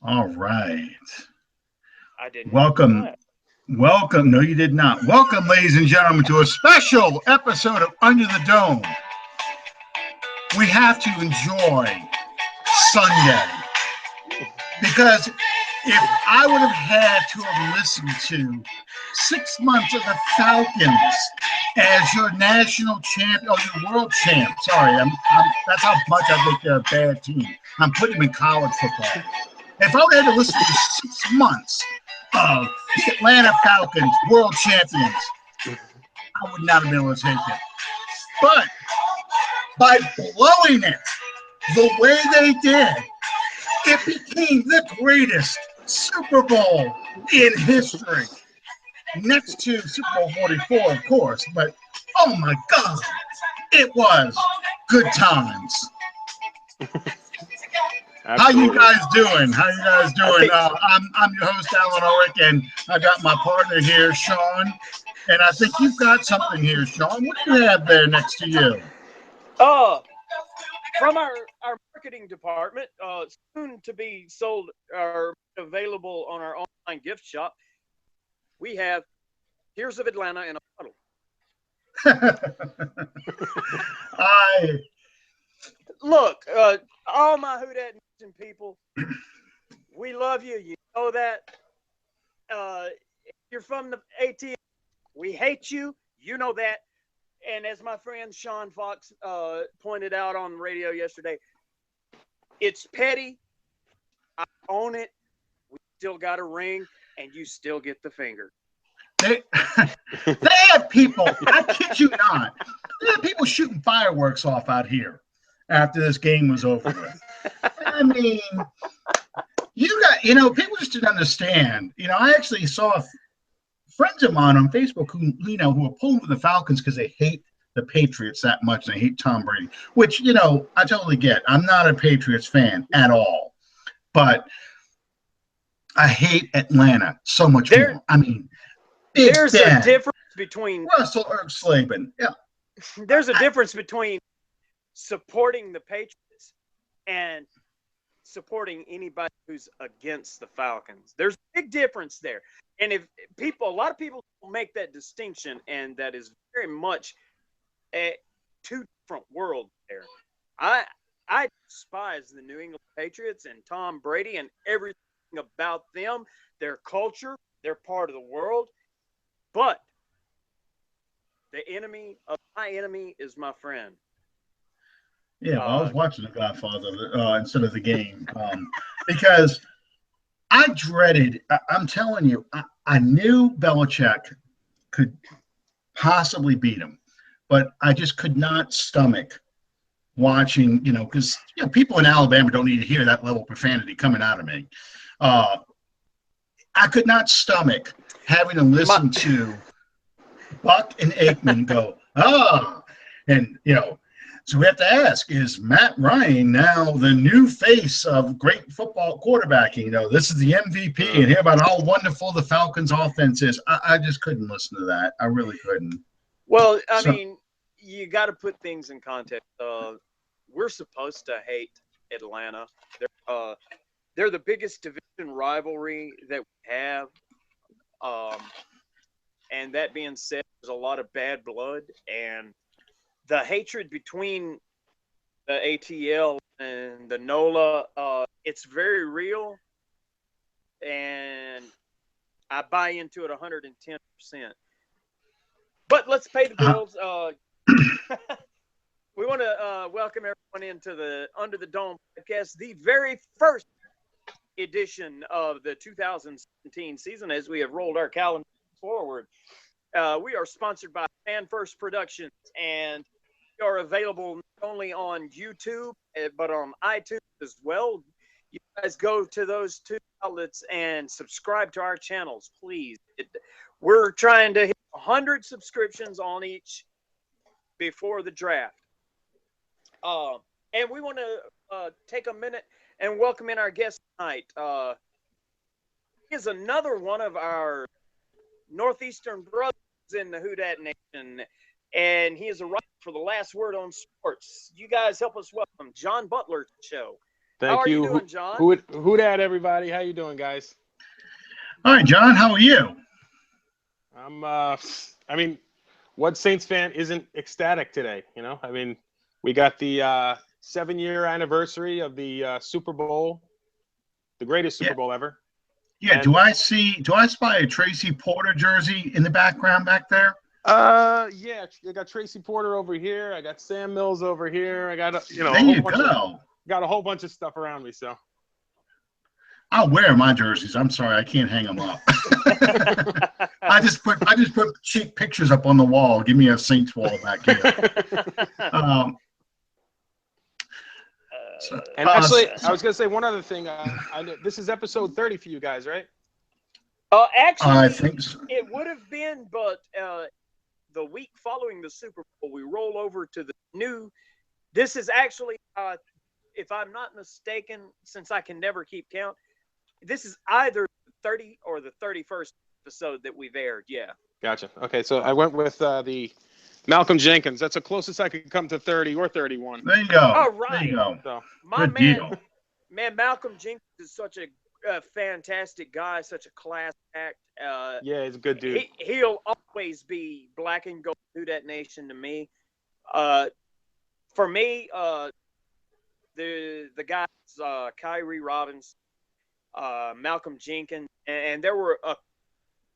All right. I didn't hit the Welcome. clap. Welcome. No, you did not. Welcome, ladies and gentlemen, to a special episode of Under the Dome. We have to enjoy Sunday because if I would have had to have listened to 6 months of the Falcons as your national champ, or your world champ, sorry, that's how much I think they're a bad team. I'm putting them in college football. If I would have had to listen to 6 months of the Atlanta Falcons world champions, I would not have been able to take it. But by blowing it the way they did, it became the greatest Super Bowl in history. Next to Super Bowl 44, of course, but oh my God, it was good times. How you Absolutely. guys doing? How you guys I doing? think I'm your host, Alan Ulrich, and I got my partner here, Sean. And I think you've got something here, Sean. What do you have there next to you? Uh, from our marketing department, soon to be sold or available on our online gift shop, we have Tears of Atlanta in a bottle. I Look, all my Houdat Nation people, we love you. You know that. If you're from the ATL, we hate you. You know that. And as my friend Sean Fox pointed out on the radio yesterday, it's petty. I own it. We still got a ring, and you still get the finger. they they have people. I kid you not. They have people shooting fireworks off out here after this game was over with. I mean, people just didn't understand. I actually saw friends of mine on Facebook who are pulling for the Falcons because they hate the Patriots that much. And they hate Tom Brady, which I totally get. I'm not a Patriots fan at all, but I hate Atlanta so much There, more. I mean, Big there's a Ben, difference between Russell Slavin. Yeah, there's a difference between supporting the Patriots and supporting anybody who's against the Falcons. There's a big difference there. And if a lot of people make that distinction, and that is very much two different worlds there. I I despise the New England Patriots and Tom Brady and everything about them, their culture, they're part of the world. But the enemy of my enemy is my friend. yeah. Well, I was Uh, watching The Godfather instead of the game because I dreaded. I'm telling you, I knew Belichick could possibly beat him, but I just could not stomach watching. Because people in Alabama don't need to hear that level of profanity coming out of me. Uh, I could not stomach having to my listen to Buck and Aikman go, and so we have to ask, is Matt Ryan now the new face of great football quarterbacking? This is the MVP and hear about how wonderful the Falcons offense is. I just couldn't listen to that. I really couldn't. well, I So mean, you got to put things in context. We're supposed to hate Atlanta. They're the biggest division rivalry that we have. Um, and that being said, there's a lot of bad blood, and the hatred between the ATL and the NOLA, it's very real, and I buy into it 110%. But let's pay the uh, bills. We want to welcome everyone into the Under the Dome podcast, the very first edition of the 2017 season as we have rolled our calendar forward. We are sponsored by Fan First Productions, and we are available not only on YouTube but on iTunes as well. You guys go to those two outlets and subscribe to our channels, please. We're trying to hit 100 subscriptions on each before the draft. And we want to take a minute and welcome in our guest tonight. He is another one of our Northeastern brothers in the Who Dat Nation, and he is a writer for the Last Word on Sports. You guys help us welcome John Butler to the show. Thank How are you you. doing, John? Who dat, everybody? How you doing, guys? All right, John, how are you? I'm. I mean, what Saints fan isn't ecstatic today? You know, I mean, we got the 7-year anniversary of the Super Bowl, the greatest Super Yeah. Bowl ever. Yeah, And- do I spy a Tracy Porter jersey in the background back there? Yeah, I got Tracy Porter over here. I got Sam Mills over here. I got got a whole bunch of stuff around me. So I'll wear my jerseys. I'm sorry, I can't hang them up. I just put cheap pictures up on the wall. Give me a Saints wall back here. Actually, I was gonna say one other thing. This is episode 30 for you guys, right? Actually, I think so. it would have been, but the week following the Super Bowl, we roll over to the new. This is actually, if I'm not mistaken, since I can never keep count, this is either the 30 or the 31st episode that we've aired. Yeah. Gotcha. Okay, so I went with the Malcolm Jenkins. That's the closest I could come to 30 or 31. There you go. All right. There you go. So, My Good man, deal. Malcolm Jenkins is such a fantastic guy, such a class act. yeah, he's a good dude. He'll always be black and gold through that nation to me. For me, the guys, Kyrie Robbins, Malcolm Jenkins, and there were one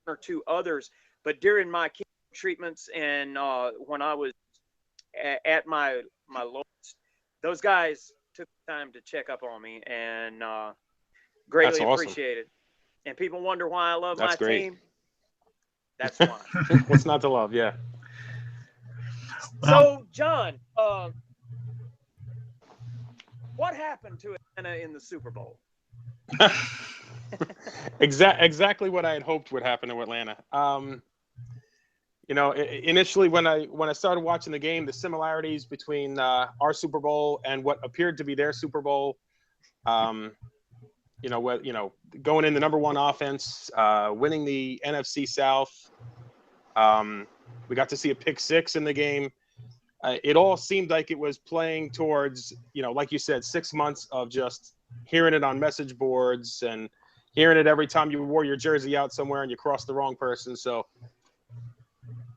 or two others. But during my chemo treatments and when I was at my lowest, those guys took time to check up on me and greatly That's awesome. appreciated. And people wonder why I love That's my great. team. That's why. What's not to love? Yeah. So, John, what happened to Atlanta in the Super Bowl? Exactly what I had hoped would happen to Atlanta. You know, initially when I started watching the game, the similarities between our Super Bowl and what appeared to be their Super Bowl, going in the number one offense, winning the NFC South. We got to see a pick six in the game. It all seemed like it was playing towards, like you said, 6 months of just hearing it on message boards and hearing it every time you wore your jersey out somewhere and you crossed the wrong person. So,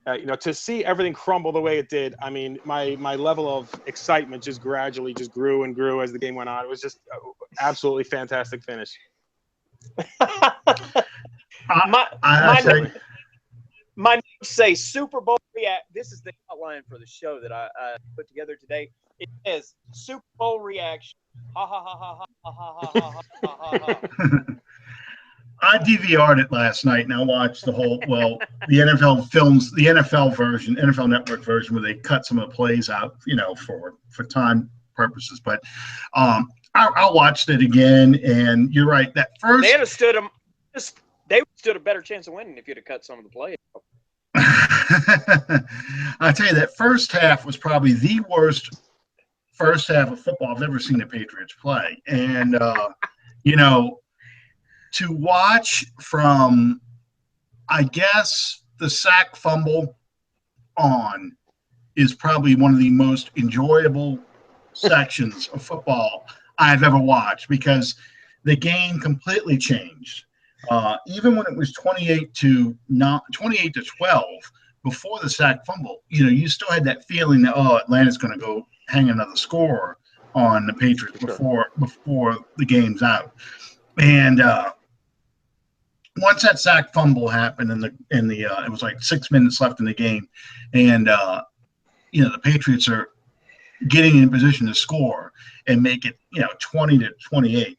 to see everything crumble the way it did, I mean, my level of excitement just gradually just grew and grew as the game went on. It was just absolutely fantastic finish. My notes say Super Bowl react. This is the outline for the show that I put together today. It says Super Bowl reaction. Ha ha ha ha ha ha ha ha ha ha. I DVR'd it last night and I watched the NFL version, NFL Network version, where they cut some of the plays out, for time purposes. But I watched it again, and you're right. That first they stood a better chance of winning if you'd have cut some of the plays. I tell you, that first half was probably the worst first half of football I've ever seen the Patriots play. And, to watch from, I guess, the sack fumble on is probably one of the most enjoyable sections of football I've ever watched, because the game completely changed. Even when it was 28 to 12 before the sack fumble, you still had that feeling that, Atlanta's going to go hang another score on the Patriots before the game's out. And once that sack fumble happened it was like 6 minutes left in the game, and the Patriots are getting in position to score and make it 20-28.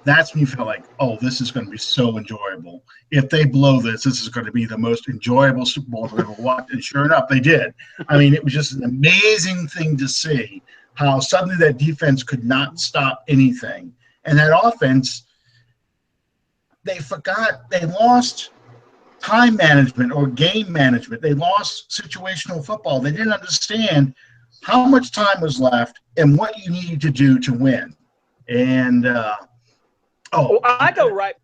That's when you feel like, this is going to be so enjoyable. If they blow this is going to be the most enjoyable Super Bowl I've ever watched. And sure enough, they did. I mean, it was just an amazing thing to see how suddenly that defense could not stop anything. And that offense, they lost time management or game management. They lost situational football. They didn't understand how much time was left and what you needed to do to win. And I go right,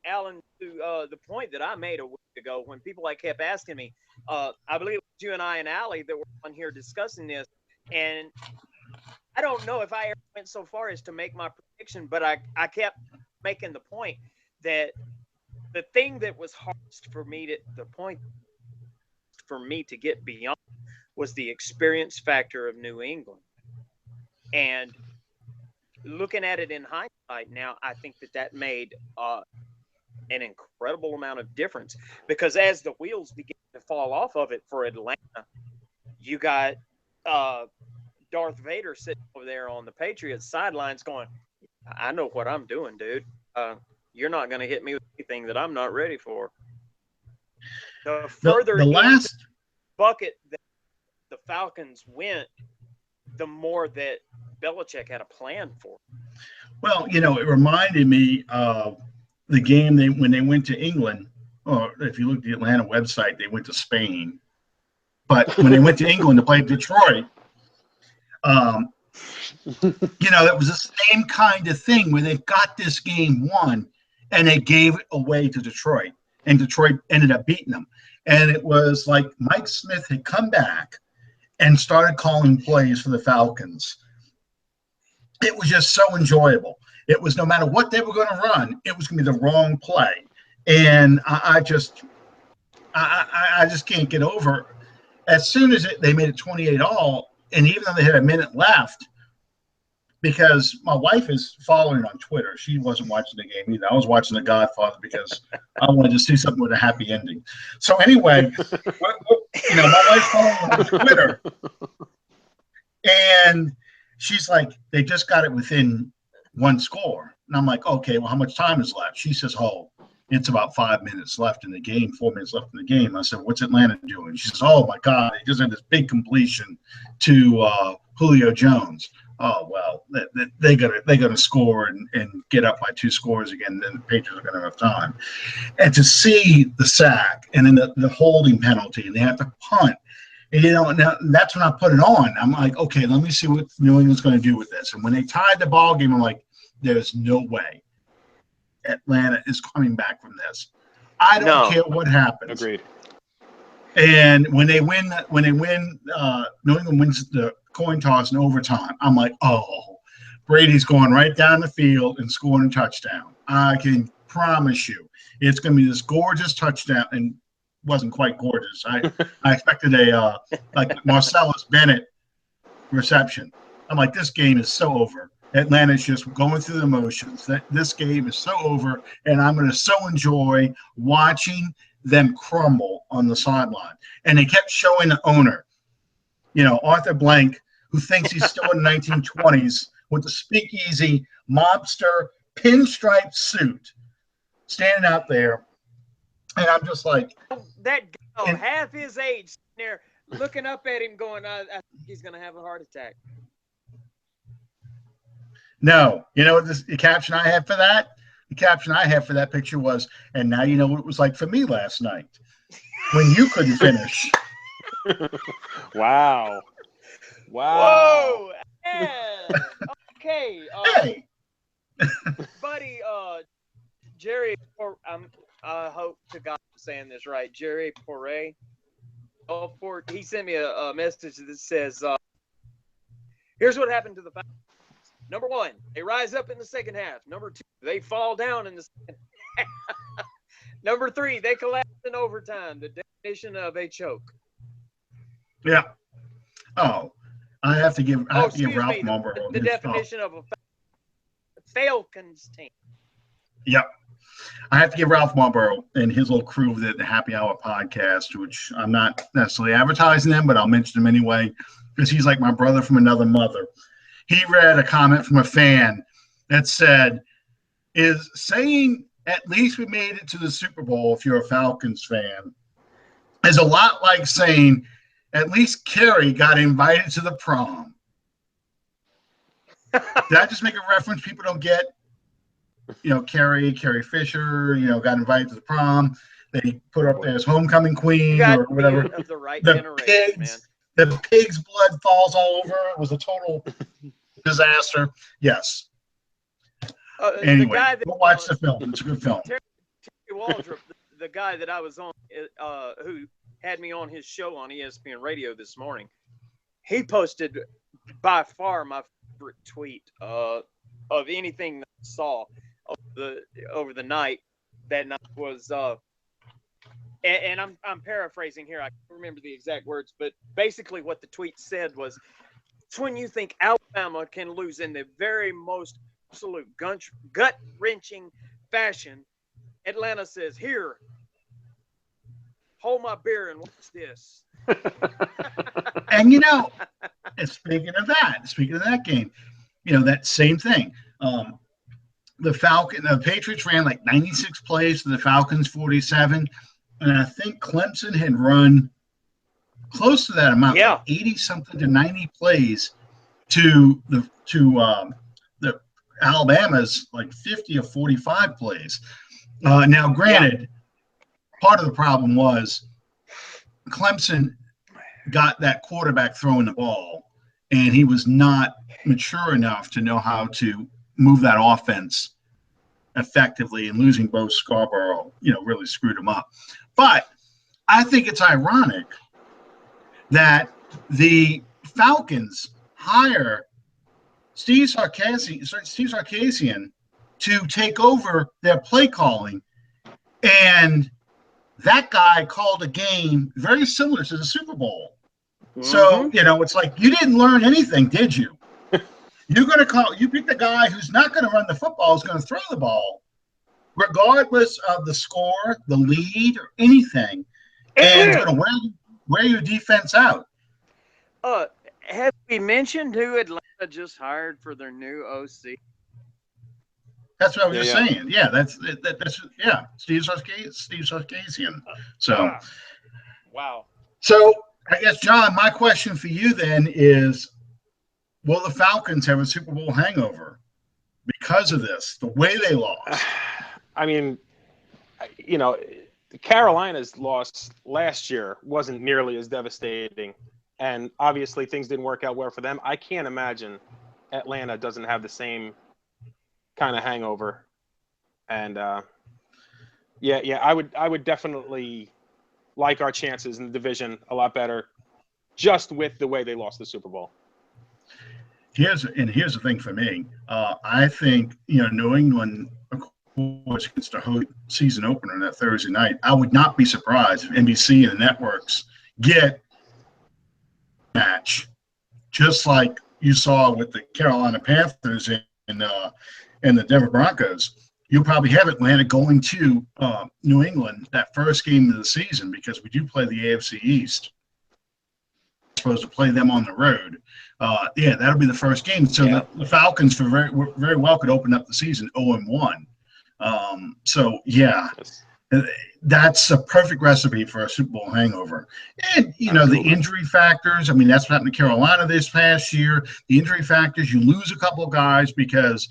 Alan, to the point that I made a week ago when people kept asking me. I believe it was you and I and Allie that were on here discussing this, and I don't know if I ever went so far as to make my prediction, but I kept making the point that the thing that was hardest for me to get beyond was the experience factor of New England. And looking at it in hindsight now, I think that made an incredible amount of difference, because as the wheels began to fall off of it for Atlanta, you got Darth Vader sitting over there on the Patriots sidelines going, I know what I'm doing, dude. You're not going to hit me with anything that I'm not ready for. The further the last bucket that the Falcons went, the more that Belichick had a plan for. Well, it reminded me of the game when they went to England, or if you look at the Atlanta website, they went to Spain. But when they went to England to play Detroit, it was the same kind of thing where they got this game won and they gave it away to Detroit, and Detroit ended up beating them. And it was like Mike Smith had come back and started calling plays for the Falcons. It was just so enjoyable. It was, no matter what they were going to run, it was going to be the wrong play. And I just can't get over. As soon as they made it 28-all, and even though they had a minute left, because my wife is following on Twitter. She wasn't watching the game either. I was watching The Godfather because I wanted to see something with a happy ending. So anyway, my wife's following on Twitter, and she's like, they just got it within one score. And I'm like, okay, well, how much time is left? She says, oh, it's about 5 minutes left in the game, 4 minutes left in the game. I said, what's Atlanta doing? She says, oh, my God, they just had this big completion to Julio Jones. Oh, well, they're gonna score and get up by 2 scores again. Then the Patriots are gonna have time. And to see the sack and then the holding penalty, and they have to punt. And now that's when I put it on. I'm like, okay, let me see what New England's going to do with this. And when they tied the ball game, I'm like, there's no way Atlanta is coming back from this. I don't care what happens. Agreed. And when they win, New England wins the coin toss in overtime. I'm like, oh, Brady's going right down the field and scoring a touchdown. I can promise you, it's going to be this gorgeous touchdown. And wasn't quite gorgeous. I expected a like Marcellus Bennett reception. I'm like, this game is so over. Atlanta's just going through the motions. This game is so over, and I'm going to so enjoy watching them crumble on the sideline. And they kept showing the owner, Arthur Blank, who thinks he's still in the 1920s with the speakeasy mobster pinstripe suit, standing out there. And I'm just like, that guy, half his age, there looking up at him, going, I think he's going to have a heart attack. No, you know what the caption I had for that? The caption I had for that picture was, and now you know what it was like for me last night when you couldn't finish. Wow. Whoa. Yeah. Okay. Hey. Buddy, Jerry, I hope to God I'm saying this right. Jerry Poré. He sent me a message that says, here's what happened to the Falcons. Number 1, they rise up in the second half. Number 2, they fall down in the second half. Number 3, they collapse in overtime. The definition of a choke. Yeah. Oh, I have to give Ralph Marlboro the definition of a Falcons team. Yep. I have to give Ralph Marlboro and his little crew of the Happy Hour podcast, which I'm not necessarily advertising them, but I'll mention them anyway, because he's like my brother from another mother. He read a comment from a fan that said, is saying at least we made it to the Super Bowl if you're a Falcons fan is a lot like saying at least Carrie got invited to the prom. Did I just make a reference people don't get? Carrie Fisher, got invited to the prom. They put her up there as homecoming queen or whatever. Of the right generation, man. The pig's blood falls all over. It was a total disaster. Yes. Anyway, go watch the film. It's a good film. Terry Waldrop, the guy that I was on, who had me on his show on ESPN Radio this morning, he posted by far my favorite tweet of anything that I saw over the night. That night was, and I'm paraphrasing here. I can't remember the exact words, but basically what the tweet said was, "It's when you think Alabama can lose in the very most absolute gut-wrenching fashion, Atlanta says, here, hold my beer and watch this." And and speaking of that game, that same thing. The Patriots ran like 96 plays to the Falcons 47, and I think Clemson had run close to that amount, like 80 something to 90 plays to the Alabama's like 50 or 45 plays. Now, granted, part of the problem was Clemson got that quarterback throwing the ball, and he was not mature enough to know how to move that offense effectively, and losing Bo Scarborough, really screwed him up. But I think it's ironic that the Falcons hire Steve Sarkisian to take over their play calling, and that guy called a game very similar to the Super Bowl. Mm-hmm. So, it's like, you didn't learn anything, did you? You pick the guy who's not going to run the football, is going to throw the ball, regardless of the score, the lead, or anything, and it's going to wear your defense out. Have we mentioned who Atlanta just hired for their new OC? That's what I was just saying. Yeah, that's Steve Sarkisian. So, wow. So I guess, John, my question for you then is, will the Falcons have a Super Bowl hangover because of this, the way they lost? I mean, Carolina's loss last year wasn't nearly as devastating, and obviously things didn't work out well for them. I can't imagine Atlanta doesn't have the same kind of hangover. And I would definitely like our chances in the division a lot better, just with the way they lost the Super Bowl. Here's the thing for me. I think, New England, of course, gets the whole season opener on that Thursday night. I would not be surprised if NBC and the networks get a match, just like you saw with the Carolina Panthers and the Denver Broncos. You'll probably have Atlanta going to New England that first game of the season, because we do play the AFC East. We're supposed to play them on the road. That'll be the first game. So the Falcons very well could open up the season 0-1. That's a perfect recipe for a Super Bowl hangover. And, the injury factors, I mean, that's what happened to Carolina this past year. The injury factors, you lose a couple of guys because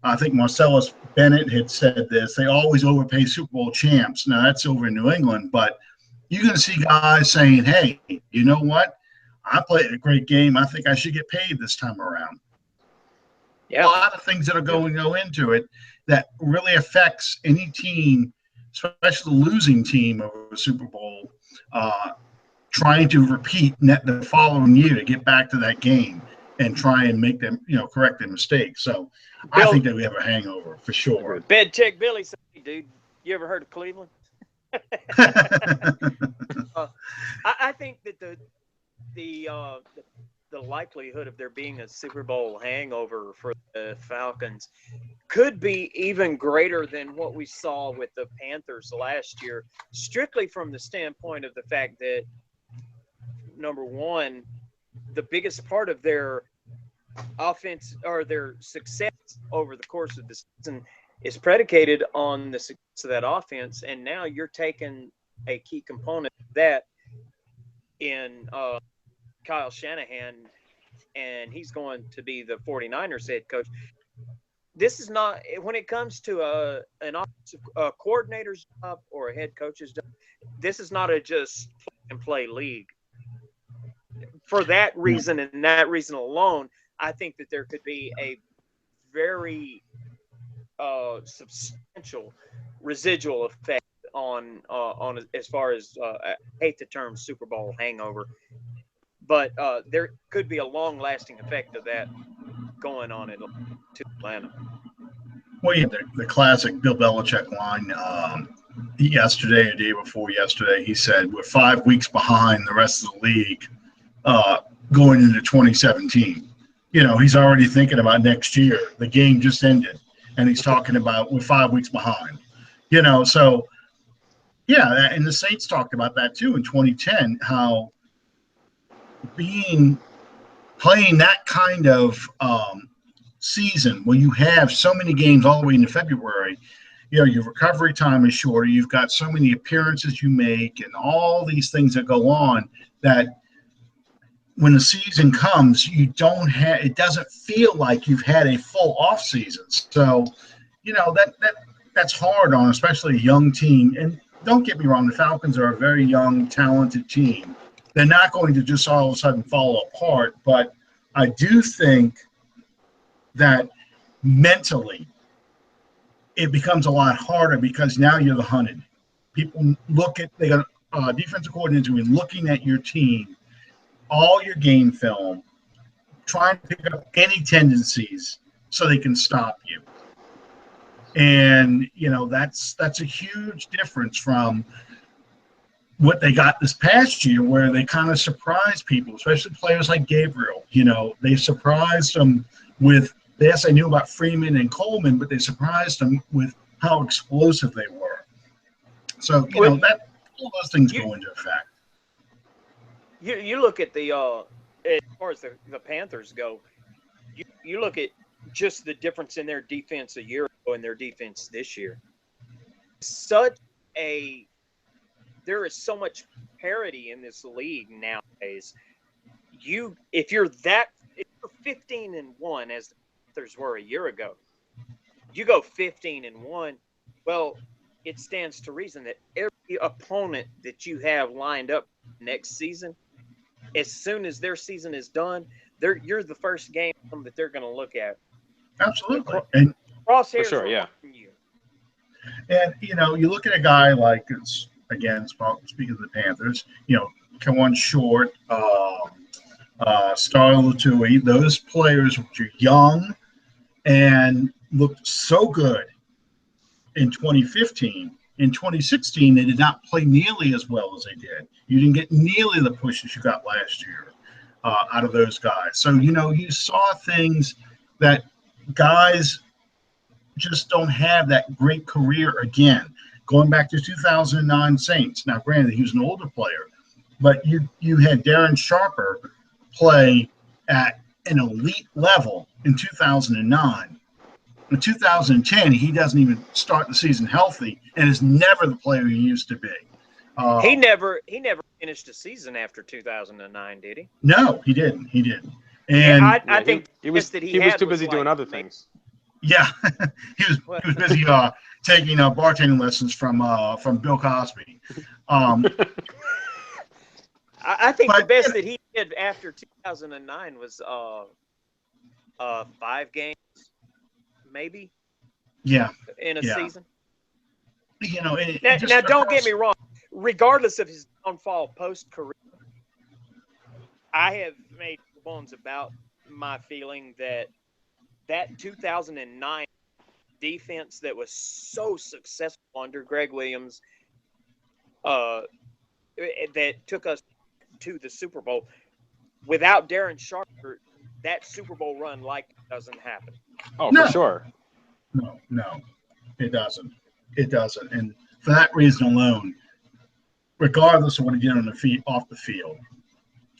I think Marcellus Bennett had said this. They always overpay Super Bowl champs. Now, that's over in New England, but you're going to see guys saying, hey, you know what? I played a great game. I think I should get paid this time around. Yeah. A lot of things that are going to go into it that really affects any team, especially the losing team of a Super Bowl, trying to repeat the following year to get back to that game and try and make them, correct their mistakes. So I think that we have a hangover for sure. Bed check Billy said, hey, dude, you ever heard of Cleveland? I think that the likelihood of there being a Super Bowl hangover for the Falcons could be even greater than what we saw with the Panthers last year, strictly from the standpoint of the fact that, number one, the biggest part of their offense or their success over the course of the season is predicated on the success of that offense. And now you're taking a key component of that in Kyle Shanahan, and he's going to be the 49ers head coach. This is not, when it comes to an offensive coordinator's job or a head coach's job, this is not a just plug and play league. For that reason and that reason alone, I think that there could be a very substantial residual effect on as far as I hate the term Super Bowl hangover, but there could be a long-lasting effect of that. going on it to Atlanta. Well, yeah, the classic Bill Belichick line yesterday, or day before yesterday, he said, we're 5 weeks behind the rest of the league going into 2017. He's already thinking about next year. The game just ended, and he's talking about we're 5 weeks behind. So, yeah, and the Saints talked about that too in 2010, how playing that kind of season when you have so many games all the way into February, your recovery time is shorter. You've got so many appearances you make and all these things that go on that when the season comes, it doesn't feel like you've had a full off season. So, that's hard on especially a young team. And don't get me wrong, the Falcons are a very young, talented team. They're not going to just all of a sudden fall apart, but I do think that mentally it becomes a lot harder because now you're the hunted. People they got defensive coordinators will be looking at your team, all your game film, trying to pick up any tendencies so they can stop you. And that's a huge difference from what they got this past year, where they kind of surprised people, especially players like Gabriel. They surprised them with, yes, I knew about Freeman and Coleman, but they surprised them with how explosive they were. So, that all those things go into effect. You look at as far as the Panthers go, you look at just the difference in their defense a year ago and their defense this year. There is so much parity in this league nowadays. If you're 15-1 as the Panthers were a year ago, you go 15-1. Well, it stands to reason that every opponent that you have lined up next season, as soon as their season is done, you're the first game that they're going to look at. Absolutely. And crosshairs, for sure, yeah. You. And you look at a guy like, again, speaking of the Panthers, Kawan Short, Star Latui, those players which are young and looked so good in 2015. In 2016, they did not play nearly as well as they did. You didn't get nearly the pushes you got last year out of those guys. So, you saw things that guys just don't have that great career again. Going back to 2009 Saints. Now, granted, he was an older player, but you had Darren Sharper play at an elite level in 2009. In 2010, he doesn't even start the season healthy and is never the player he used to be. He never finished a season after 2009, did he? No, he didn't. And I think he was too busy doing other things. Yeah, he was busy taking bartending lessons from Bill Cosby. I think the best that he did after 2009 was 5 games, maybe. Yeah, in a season. Now don't get me wrong. Regardless of his downfall post-career, I have made bones about my feeling that 2009 defense that was so successful under Greg Williams, that took us to the Super Bowl, without Darren Sharper, that Super Bowl run doesn't happen. Oh, no. For sure. No, it doesn't. It doesn't. And for that reason alone, regardless of what he did off the field,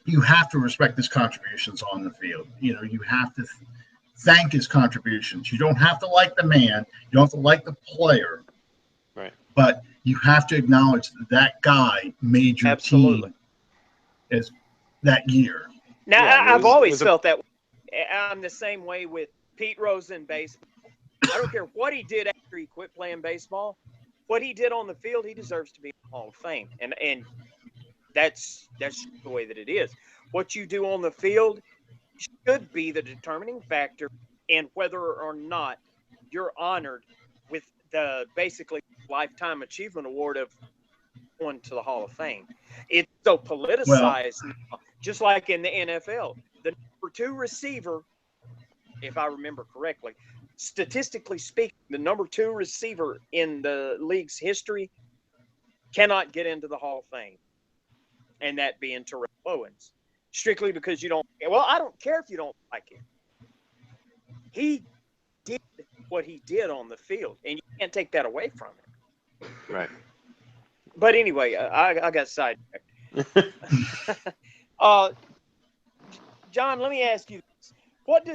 you have to respect his contributions on the field. You have to thank his contributions. You don't have to like the man. You don't have to like the player. Right. But you have to acknowledge that guy made your team as that year. Now, I've always felt that way. I'm the same way with Pete Rose in baseball. I don't care what he did after he quit playing baseball. What he did on the field, he deserves to be in the Hall of Fame. And that's the way that it is. What you do on the field should be the determining factor in whether or not you're honored with the basically lifetime achievement award of going to the Hall of Fame. It's so politicized now, just like in the NFL. The number 2 receiver if I remember correctly. Statistically speaking, the number 2 receiver in the league's history cannot get into the Hall of Fame, and that being Terrell Owens, strictly because you don't. Well, I don't care if you don't like him. He did what he did on the field, and you can't take that away from him. Right. But anyway, I got sidetracked. John, let me ask you this: what,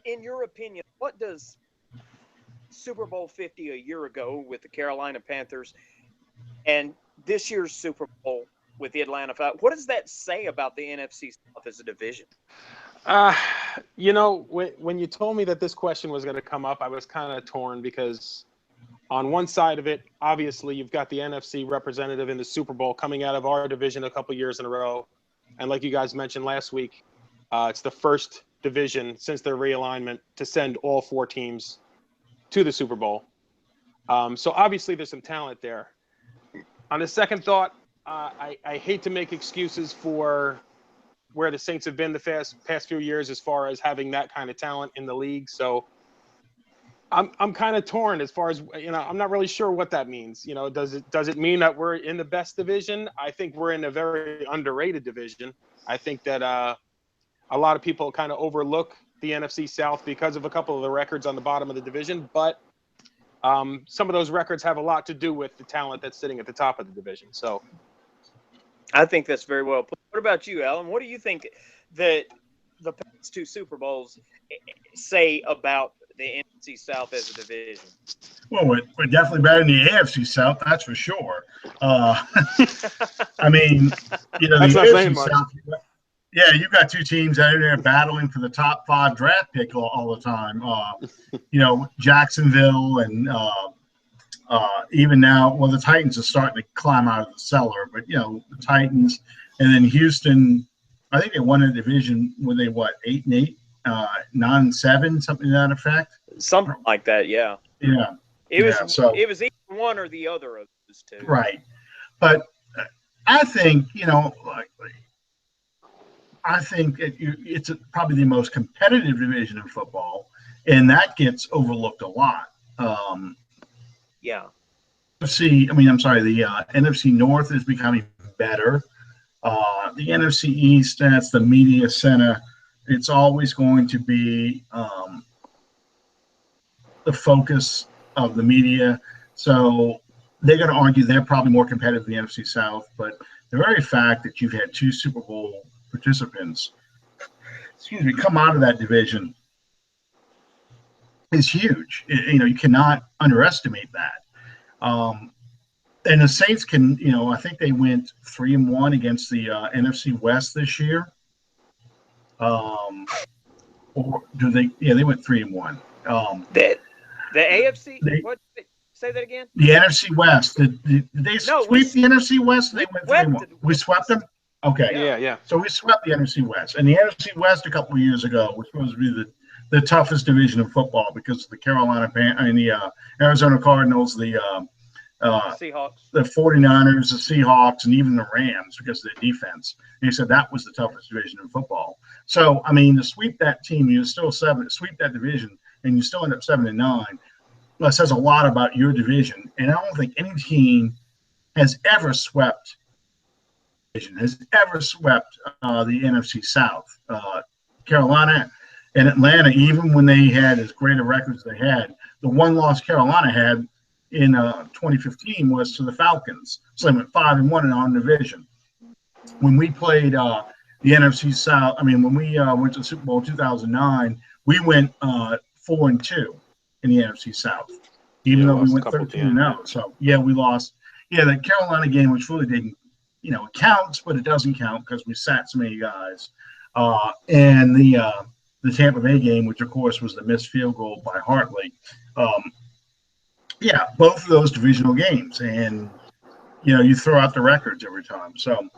in your opinion, what does Super Bowl 50 a year ago with the Carolina Panthers and this year's Super Bowl with the Atlanta Falcons, what does that say about the NFC South as a division? When you told me that this question was going to come up, I was kind of torn because on one side of it, obviously, you've got the NFC representative in the Super Bowl coming out of our division a couple years in a row. And like you guys mentioned last week, it's the first division since their realignment to send all 4 teams to the Super Bowl. So obviously there's some talent there. On the second thought, I hate to make excuses for where the Saints have been the past few years as far as having that kind of talent in the league. So I'm kind of torn as far as, I'm not really sure what that means. Does it mean that we're in the best division? I think we're in a very underrated division. I think that a lot of people kind of overlook the NFC South because of a couple of the records on the bottom of the division, but some of those records have a lot to do with the talent that's sitting at the top of the division. So I think that's very well put. What about you, Alan? What do you think that the past 2 Super Bowls say about the NFC South as a division? Well, we're definitely better than the AFC South, that's for sure. I mean, the That's not saying AFC much. South, you've got 2 teams that are there battling for the top 5 draft pick all the time. Jacksonville and even now, well, the Titans are starting to climb out of the cellar, but the Titans and then Houston, I think they won a division. Were they 8-8, 9-7, something to that effect? Something like that, yeah. Yeah. It was either one or the other of those 2. Right. But I think, I think it's probably the most competitive division in football, and that gets overlooked a lot. Yeah. The NFC North is becoming better. The NFC East, that's the media center. It's always going to be the focus of the media. So they're going to argue they're probably more competitive than the NFC South. But the very fact that you've had 2 Super Bowl participants, come out of that division is huge. You cannot underestimate that. And the Saints can, I think they went 3-1 against the NFC West this year. Or do they? Yeah, they went 3-1. The AFC. Say that again. The NFC West. Did they sweep the NFC West? They went 3-1. We swept them. Okay. Yeah. So we swept the NFC West, and the NFC West a couple of years ago was supposed to be the toughest division in football because of the the Arizona Cardinals, the Seahawks, the 49ers, the Seahawks, and even the Rams because of their defense. And he said that was the toughest division in football. So, to sweep that team, sweep that division, and you still end up 7-9. Well, it says a lot about your division. And I don't think any team has ever swept the NFC South. Carolina and Atlanta, even when they had as great a record as they had, the one loss Carolina had in 2015 was to the Falcons. So they went 5-1 in our division. When we played the NFC South, when we went to Super Bowl 2009, we went 4-2 in the NFC South, even though we went 13-0. So we lost. Yeah, the Carolina game, which really didn't, it counts, but it doesn't count because we sat so many guys. And the Tampa Bay game, which of course was the missed field goal by Hartley. Both of those divisional games, and you throw out the records every time. So,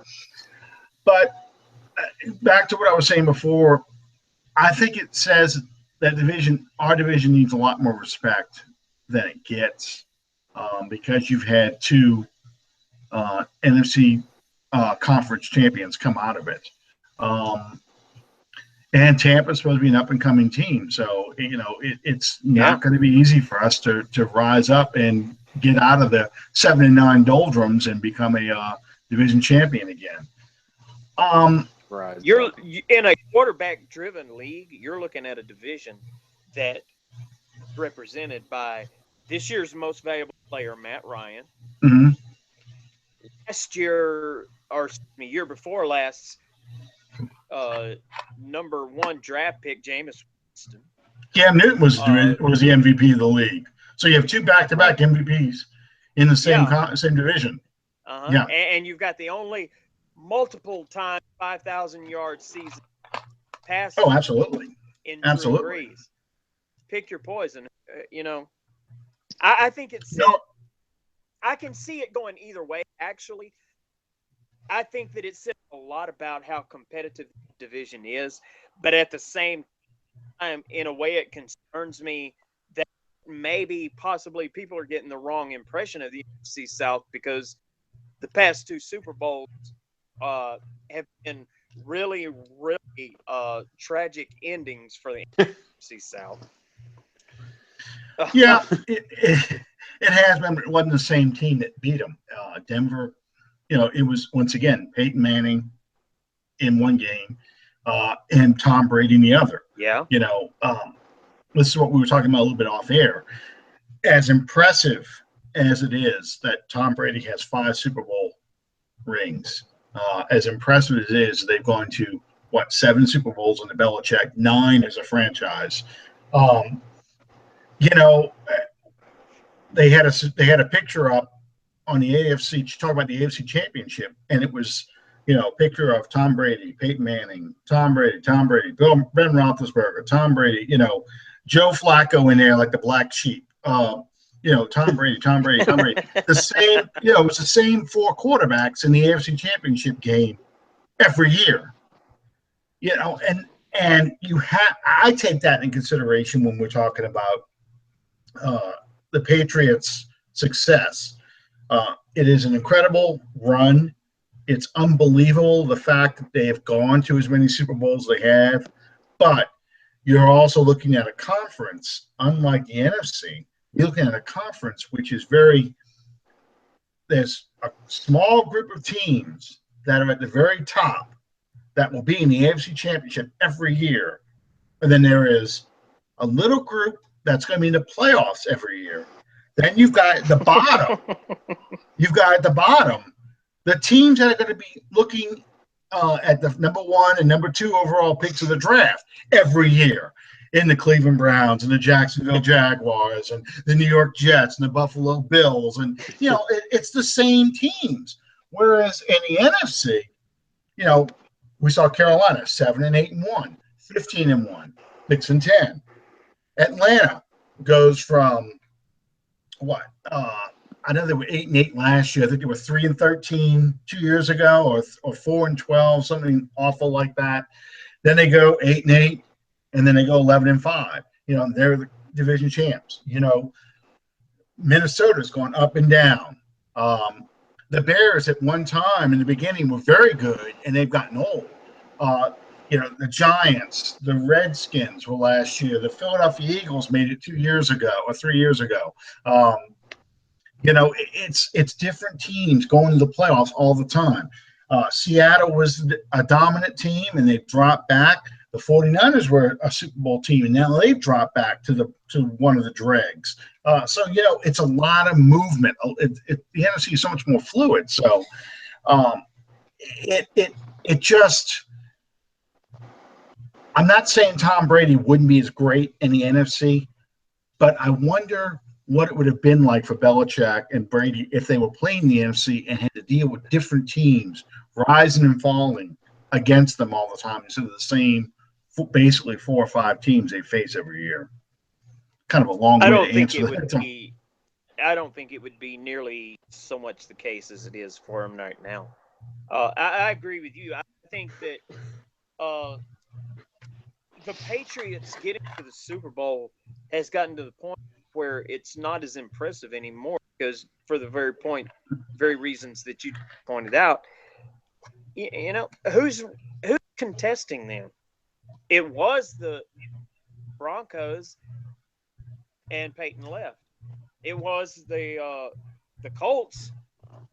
but back to what I was saying before, I think it says that our division needs a lot more respect than it gets because you've had 2 NFC conference champions come out of it. And Tampa's supposed to be an up-and-coming team. So, it's not going to be easy for us to rise up and get out of the 7-9 doldrums and become a division champion again. Right. You're in a quarterback-driven league. You're looking at a division that represented by this year's most valuable player, Matt Ryan. Mm-hmm. Last year, or year before last, number 1 draft pick, Jameis Winston. Cam Newton was the MVP of the league. So you have 2 back-to-back MVPs in the same division. Yeah, and you've got the only multiple time 5,000-yard season pass. Oh, absolutely. In Drew Brees. Pick your poison. I think it's. I can see it going either way. Actually, I think that it says a lot about how competitive the division is, but at the same time, in a way, it concerns me that maybe, possibly, people are getting the wrong impression of the NFC South because the past 2 Super Bowls have been really, really tragic endings for the NFC South. Yeah, it has been. It wasn't the same team that beat them. Denver, it was, once again, Peyton Manning in one game and Tom Brady in the other. Yeah. This is what we were talking about a little bit off air. As impressive as it is that Tom Brady has 5 Super Bowl rings, as impressive as it is, they've gone to 7 Super Bowls on the Belichick, 9 as a franchise. They had a picture up on the AFC, talk about the AFC Championship, and it was, picture of Tom Brady, Peyton Manning, Tom Brady, Ben Roethlisberger, Tom Brady, Joe Flacco in there like the black sheep. Tom Brady. The same, it was the same 4 quarterbacks in the AFC Championship game every year. And I take that in consideration when we're talking about the Patriots' success. It is an incredible run. It's unbelievable the fact that they have gone to as many Super Bowls as they have. But you're also looking at a conference, unlike the NFC. You're looking at a conference which is there's a small group of teams that are at the very top that will be in the AFC Championship every year. And then there is a little group that's going to be in the playoffs every year. Then you've got at the bottom. The teams that are going to be looking at the number 1 and number 2 overall picks of the draft every year, in the Cleveland Browns and the Jacksonville Jaguars and the New York Jets and the Buffalo Bills. And, it's the same teams. Whereas in the NFC, we saw Carolina 7-8-1, 15-1, 6-10. Atlanta goes from I know they were 8-8 last year. I think they were 3-13 2 years ago, or 4-12, something awful like that. Then they go 8-8, and then they go 11-5. They're the division champs. Minnesota's gone up and down. The Bears at one time in the beginning were very good, and they've gotten old. The Giants, the Redskins were last year. The Philadelphia Eagles made it 2 years ago or 3 years ago. It's different teams going to the playoffs all the time. Seattle was a dominant team, and they dropped back. The 49ers were a Super Bowl team, and now they've dropped back to one of the dregs. It's a lot of movement. The NFC is so much more fluid. So it just – I'm not saying Tom Brady wouldn't be as great in the NFC, but I wonder what it would have been like for Belichick and Brady if they were playing the NFC and had to deal with different teams rising and falling against them all the time instead of the same basically 4 or 5 teams they face every year. Kind of a long way to answer that. I don't think it would be nearly so much the case as it is for them right now. I agree with you. I think that the Patriots getting to the Super Bowl has gotten to the point where it's not as impressive anymore because for the very reasons that you pointed out, who's contesting them? It was the Broncos and Peyton left. It was the Colts.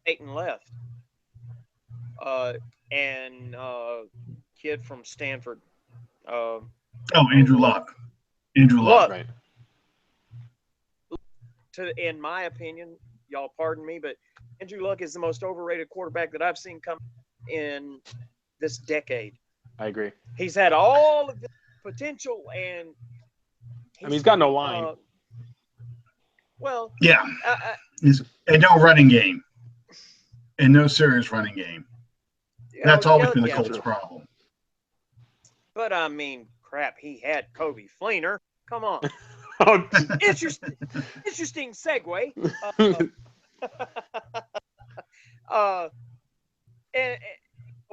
Peyton left. And kid from Stanford. Andrew Luck. Andrew Luck. Luck. Right. In my opinion, y'all pardon me, but Andrew Luck is the most overrated quarterback that I've seen come in this decade. I agree. He's had all of the potential, and he's got no line. Yeah. And no running game. And no serious running game. That's always been the Colts' problem. But I mean, crap, he had Kobe Fleener. Come on. Interesting segue. And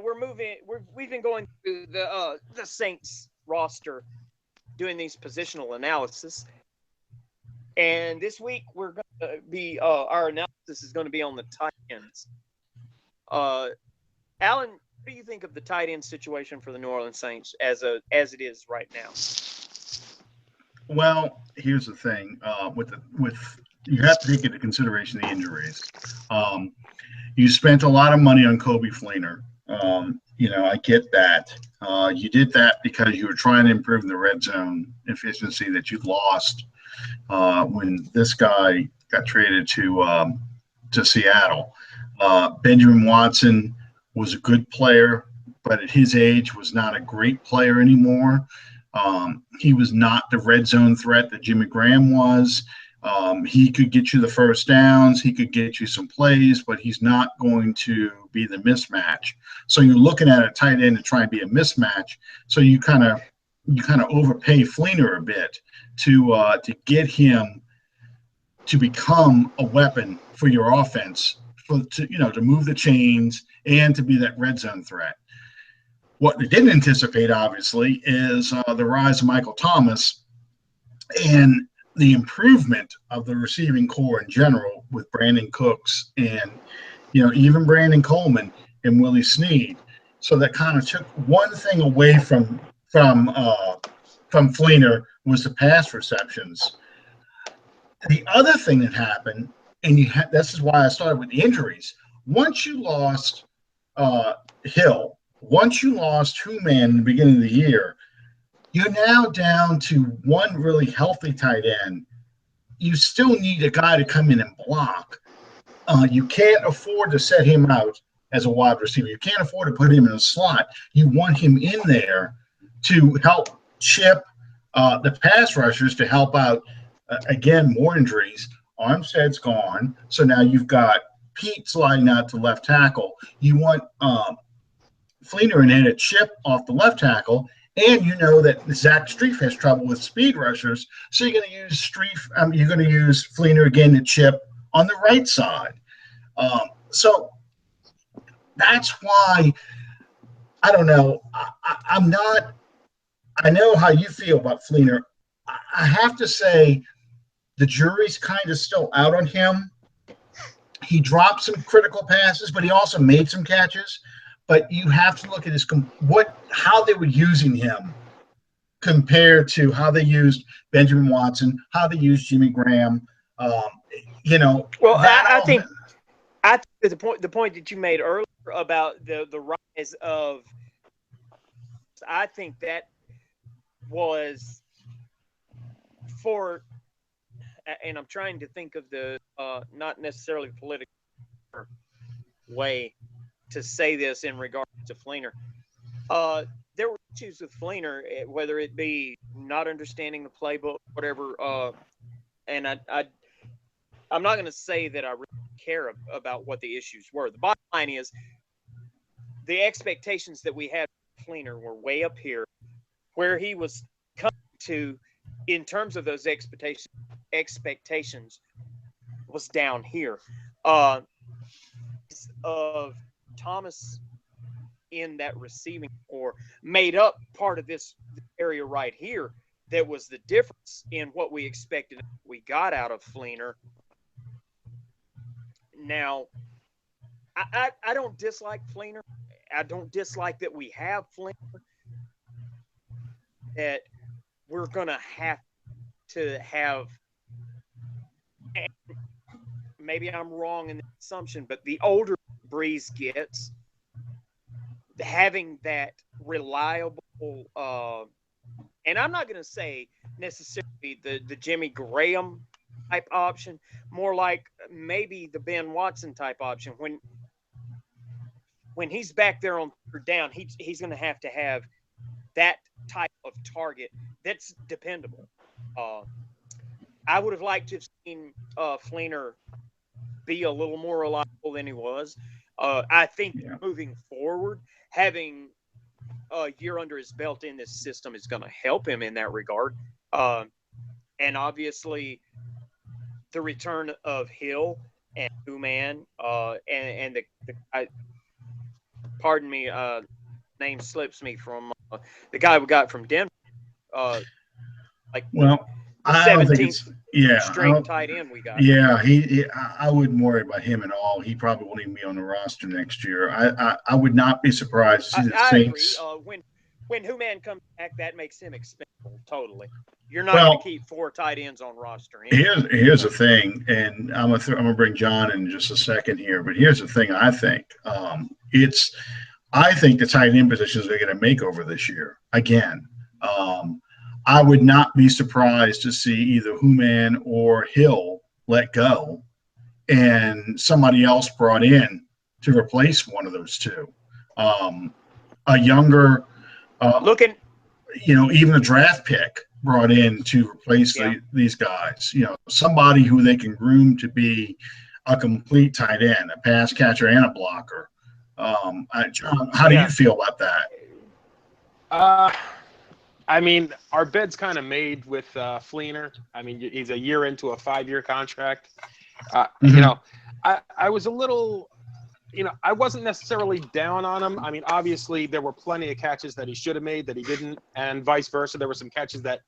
we're moving. We've been going through the Saints roster, doing these positional analysis. And this week we're going to be our analysis is going to be on the tight ends. Alan, what do you think of the tight end situation for the New Orleans Saints as it is right now? Well, here's the thing. With you have to take into consideration the injuries. You spent a lot of money on Kobe Fleener. I get that. You did that because you were trying to improve the red zone efficiency that you lost when this guy got traded to Seattle. Benjamin Watson was a good player, but at his age was not a great player anymore. He was not the red zone threat that Jimmy Graham was. He could get you the first downs. He could get you some plays, but he's not going to be the mismatch. So you're looking at a tight end to try and be a mismatch. So you kind of overpay Fleener a bit to get him to become a weapon for your offense, to move the chains and to be that red zone threat. What they didn't anticipate, obviously, is the rise of Michael Thomas and the improvement of the receiving core in general with Brandon Cooks and, even Brandon Coleman and Willie Snead. So that kind of took one thing away from Fleener was the pass receptions. The other thing that happened, and this is why I started with the injuries. Once you lost Hill, once you lost Two-Man in the beginning of the year, you're now down to one really healthy tight end. You still need a guy to come in and block. You can't afford to set him out as a wide receiver. You can't afford to put him in a slot. You want him in there to help chip the pass rushers to help out. Again, more injuries. Armstead's gone. So now you've got Pete sliding out to left tackle. You want Fleener and a chip off the left tackle, and you know that Zach Strief has trouble with speed rushers, so you're going to use Strief. You're going to use Fleener again to chip on the right side. So that's why I don't know. I'm not. I know how you feel about Fleener. I have to say the jury's kind of still out on him. He dropped some critical passes, but he also made some catches. But you have to look at how they were using him compared to how they used Benjamin Watson, how they used Jimmy Graham. Well, I think the point that you made earlier about the rise of, I think that was for, and I'm trying to think of the not necessarily political way to say this in regard to Fleener. There were issues with Fleener, whether it be not understanding the playbook, whatever. And I'm not going to say that I really care about what the issues were. The bottom line is the expectations that we had for Fleener were way up here, where he was coming to, in terms of those expectations, was down here. Of Thomas in that receiving core made up part of this area right here that was the difference in what we expected we got out of Fleener. Now, I don't dislike Fleener. I don't dislike that we have Fleener. that we're going to have, and maybe I'm wrong in the assumption, but the older Breeze gets, having that reliable, and I'm not going to say necessarily the Jimmy Graham type option, more like maybe the Ben Watson type option. When he's back there on third down, he's going to have that type of target that's dependable. I would have liked to have seen Fleener be a little more reliable than he was. I think moving forward, having a year under his belt in this system is going to help him in that regard. And obviously, the return of Hill and Newman, and pardon me, name slips me from the guy we got from Denver. I don't think it's string tight end we got. Yeah, I wouldn't worry about him at all. He probably won't even be on the roster next year. I would not be surprised to see the Saints. I agree. When Newman comes back, that makes him expendable totally. You're not going to keep 4 tight ends on roster. Here's the thing, and I'm gonna bring John in just a second here. But here's the thing: I think I think the tight end positions are going to make over this year again. I would not be surprised to see either Human or Hill let go, and somebody else brought in to replace one of those two. A younger, even a draft pick brought in to replace these guys. Somebody who they can groom to be a complete tight end, a pass catcher and a blocker. John, how do you feel about that? I mean, our bed's kind of made with Fleener. I mean, he's a year into a 5-year contract. I was a little, I wasn't necessarily down on him. I mean, obviously, there were plenty of catches that he should have made that he didn't, and vice versa. There were some catches that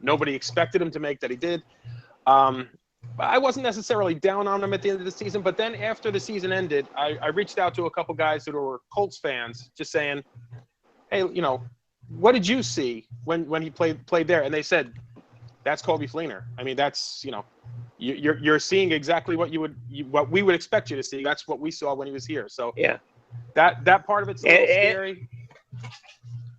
nobody expected him to make that he did. I wasn't necessarily down on him at the end of the season, but then after the season ended, I reached out to a couple guys that were Colts fans, just saying, hey, what did you see when he played there? And they said, that's Coby Fleener. I mean, that's, you're seeing exactly what what we would expect you to see. That's what we saw when he was here. So that part of it's a little scary.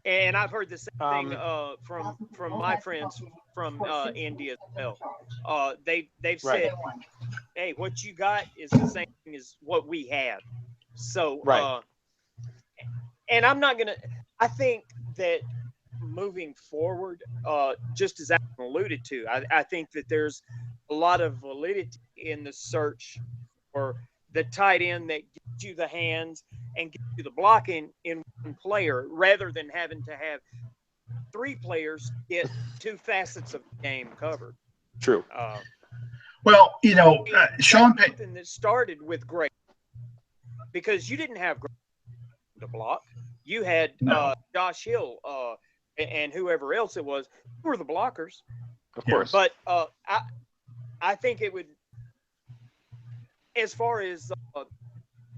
And I've heard the same thing from my friends from India as well. They've said, hey, what you got is the same thing as what we have. So, and I'm not going to – I think that moving forward, just as I alluded to, I think that there's a lot of validity in the search for the tight end that gives you the hands and gives you the blocking in one player, rather than having to have 3 players get 2 facets of the game covered. True. Sean Payton that started with Gray, because you didn't have Gray to block. You had Josh Hill and whoever else it was, who were the blockers. Of course. But I think it would, as far as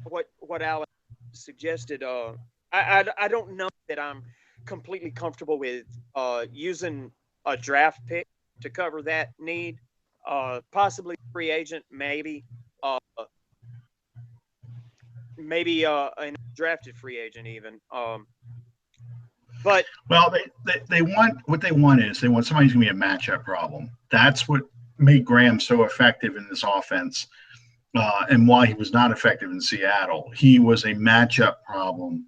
what Alan suggested, I don't know that I'm completely comfortable with using a draft pick to cover that need. Possibly free agent, maybe a drafted free agent even. But they want somebody who's going to be a matchup problem. That's what made Graham so effective in this offense, and why he was not effective in Seattle. He was a matchup problem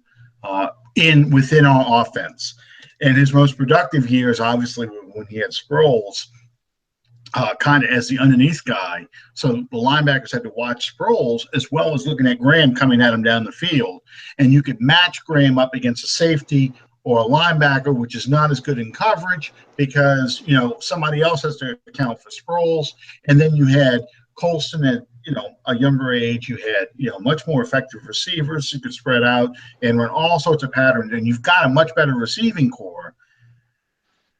within our offense. And his most productive years, obviously, when he had Sproles, kind of as the underneath guy. So the linebackers had to watch Sproles as well as looking at Graham coming at him down the field. And you could match Graham up against a safety or a linebacker, which is not as good in coverage because, somebody else has to account for Sproles. And then you had Colston at, a younger age. You had, much more effective receivers who could spread out and run all sorts of patterns. And you've got a much better receiving core.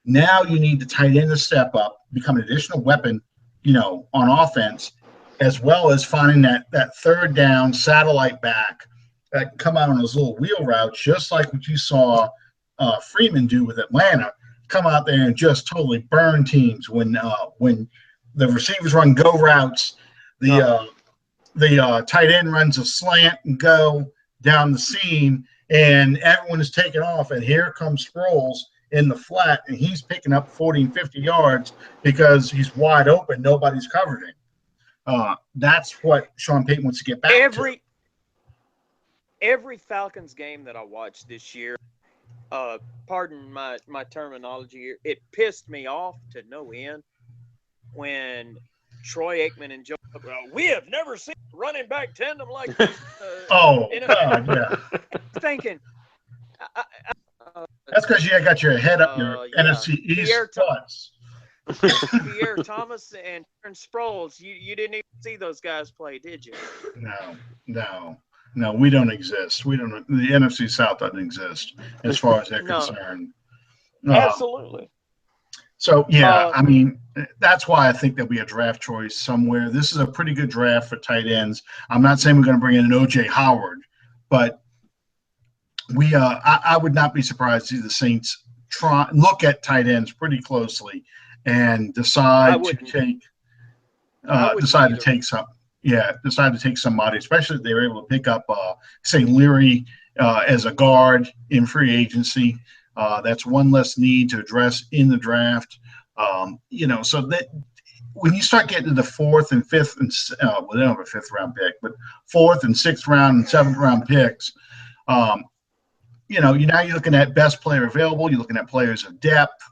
Now you need the tight end to step up, become an additional weapon, on offense, as well as finding that third down satellite back that can come out on those little wheel routes, just like what you saw Freeman do with Atlanta, come out there and just totally burn teams when the receivers run go routes, the tight end runs a slant and go down the seam, and everyone is taking off, and here comes Sproles in the flat, and he's picking up 40 and 50 yards because he's wide open. Nobody's covered him. That's what Sean Payton wants to get back to. Every Falcons game that I watched this year, pardon my terminology here, it pissed me off to no end when Troy Aikman and Joe, we have never seen a running back tandem like this. God, yeah. Thinking. That's because you got your head up your NFC East butts. Pierre Thomas and Aaron Sproles, you didn't even see those guys play, did you? No, we don't exist. We don't. The NFC South doesn't exist as far as they're concerned. Absolutely. So, yeah, I mean, that's why I think there'll be a draft choice somewhere. This is a pretty good draft for tight ends. I'm not saying we're going to bring in an O.J. Howard, but I would not be surprised to see the Saints look at tight ends pretty closely and decide to take somebody, especially if they were able to pick up, say, Leary as a guard in free agency. That's one less need to address in the draft. So that when you start getting to the fourth and fifth, and they don't have a fifth round pick, but fourth and sixth round and seventh round picks, now you're looking at best player available. You're looking at players of depth,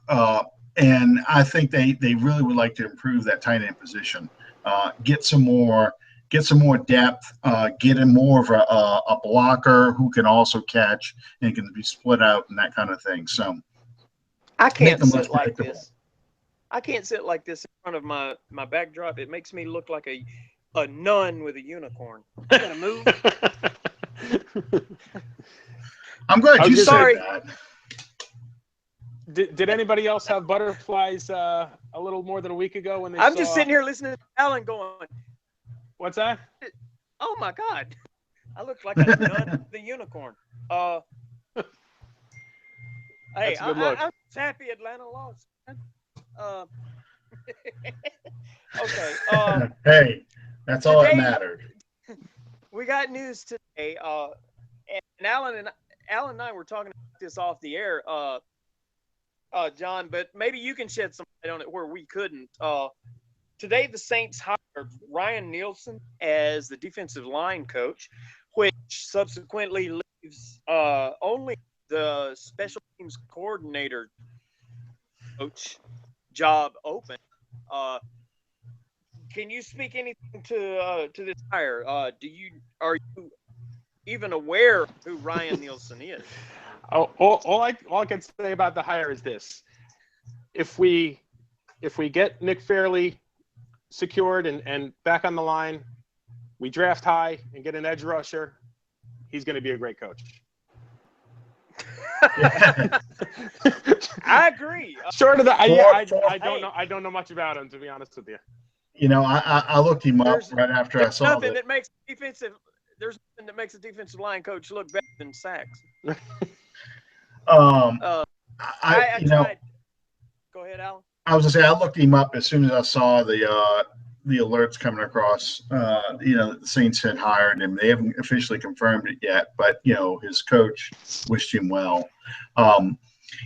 and I think they really would like to improve that tight end position, get some more depth, get in more of a blocker who can also catch and can be split out and that kind of thing. So I can't sit like this. I can't sit like this in front of my backdrop. It makes me look like a nun with a unicorn. I'm gonna move. I'm glad you said that. Did anybody else have butterflies a little more than a week ago when they I'm just sitting here listening to Alan going, what's that? Oh my God. I look like a nun with a unicorn. Hey, I'm happy Atlanta lost. Okay. Hey, that's all that mattered. We got news today. And Alan and I were talking about this off the air, John, but maybe you can shed some light on it where we couldn't. Today, the Saints hired Ryan Nielsen as the defensive line coach, which subsequently leaves only the special teams coordinator coach job open. Can you speak anything to this hire? Are you even aware who Ryan Nielsen is? All I can say about the hire is this: if we get Nick Fairley secured and back on the line, we draft high and get an edge rusher, he's going to be a great coach. I agree. Short of that, I don't know much about him, to be honest with you. I looked him up right after I saw nothing that makes there's nothing that makes a defensive line coach look better than sacks. I tried. Go ahead, Alan. I was gonna say I looked him up as soon as I saw the alerts coming across. The Saints had hired him. They haven't officially confirmed it yet, but his coach wished him well.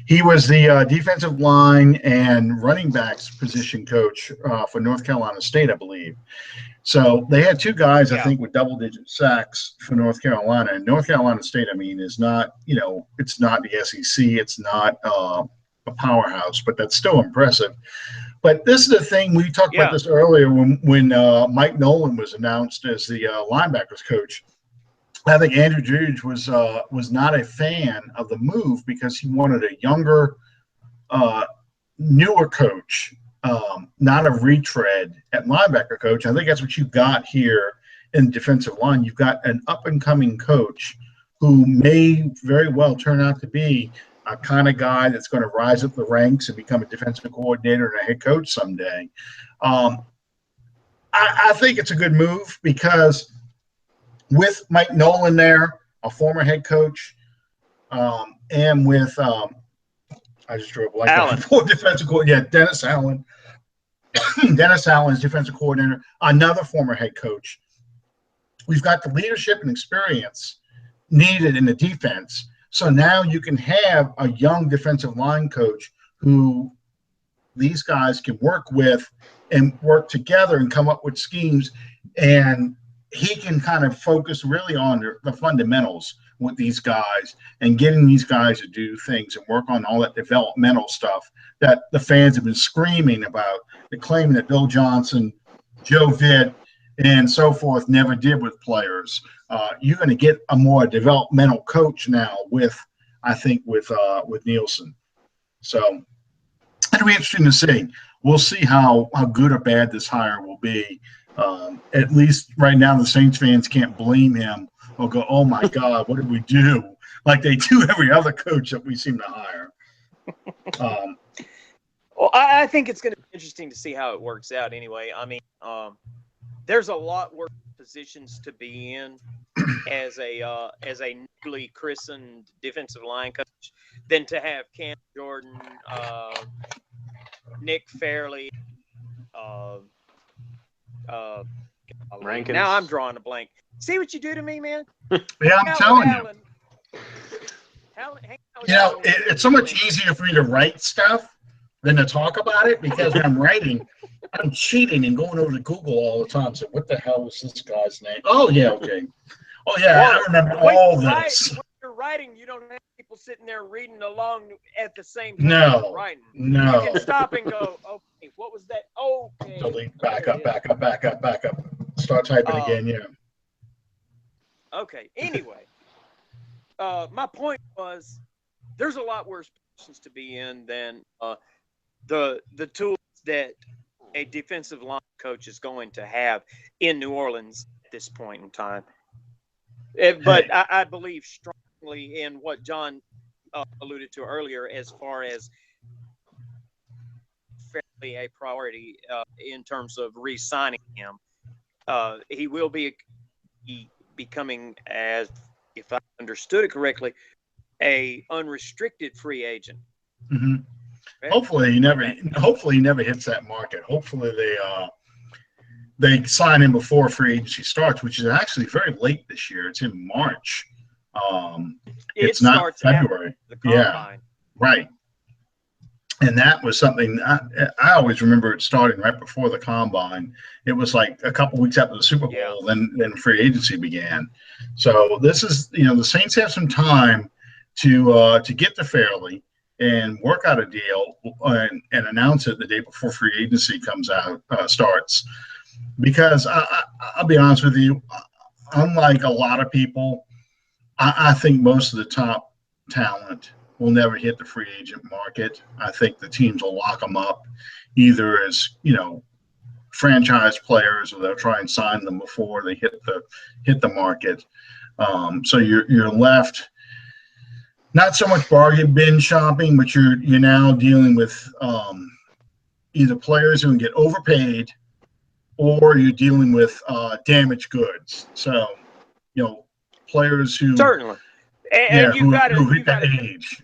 He was the defensive line and running backs position coach for North Carolina State, I believe. So they had two guys, I think, with double-digit sacks for North Carolina. And North Carolina State, I mean, is not, it's not the SEC. It's not a powerhouse, but that's still impressive. But this is the thing, we talked about this earlier when Mike Nolan was announced as the linebackers coach. I think Andrew Juge was not a fan of the move because he wanted a younger, newer coach, not a retread at linebacker coach. I think that's what you got here in defensive line. You've got an up-and-coming coach who may very well turn out to be a kind of guy that's going to rise up the ranks and become a defensive coordinator and a head coach someday. I think it's a good move because with Mike Nolan there, a former head coach, and with I just drew a blank. Allen. For defensive coordinator, Dennis Allen. Dennis Allen is defensive coordinator, another former head coach. We've got the leadership and experience needed in the defense. So now you can have a young defensive line coach who these guys can work with and work together and come up with schemes. And he can kind of focus really on the fundamentals with these guys and getting these guys to do things and work on all that developmental stuff that the fans have been screaming about, the claiming that Bill Johnson, Joe Vitt, and so forth never did with players. You're going to get a more developmental coach now with Nielsen. So it'll be interesting to see. We'll see how good or bad this hire will be. At least right now, the Saints fans can't blame him or go, "Oh my God, what did we do?" Like they do every other coach that we seem to hire. Well, I think it's going to be interesting to see how it works out. Anyway, I mean, there's a lot worse positions to be in as a newly christened defensive line coach than to have Cam Jordan, Nick Fairley, Rankins. Now I'm drawing a blank. See what you do to me, man? Yeah, I'm telling you. You know, Allen. it's so much easier for me to write stuff than to talk about it, because when I'm writing, I'm cheating and going over to Google all the time. So what the hell was this guy's name? Oh, yeah, okay. Oh, yeah, I remember all this. When you're writing, you don't have people sitting there reading along at the same time you're writing. No. You can stop and go, okay, what was that? Okay. Delete, back up. Start typing again, yeah. Okay, anyway, my point was there's a lot worse positions to be in than the tools that a defensive line coach is going to have in New Orleans at this point in time. But I believe strongly in what John alluded to earlier as far as fairly a priority in terms of re-signing him. He will be becoming, as if I understood it correctly, a unrestricted free agent. Mm-hmm. Right? Hopefully he never hits that market. Hopefully they sign him before free agency starts, which is actually very late this year. It's in March. It's not February. The combine. Yeah, right. And that was something I always remember it starting right before the combine. It was like a couple weeks after the Super Bowl, then free agency began. So this is, the Saints have some time to get to Fairley and work out a deal and announce it the day before free agency starts. Because I'll be honest with you, unlike a lot of people, I think most of the top talent will never hit the free agent market. I think the teams will lock them up either as, franchise players, or they'll try and sign them before they hit the market. So you're left not so much bargain bin shopping, but you're now dealing with either players who can get overpaid, or you're dealing with damaged goods. So, players who certainly, and you've got to hit that age.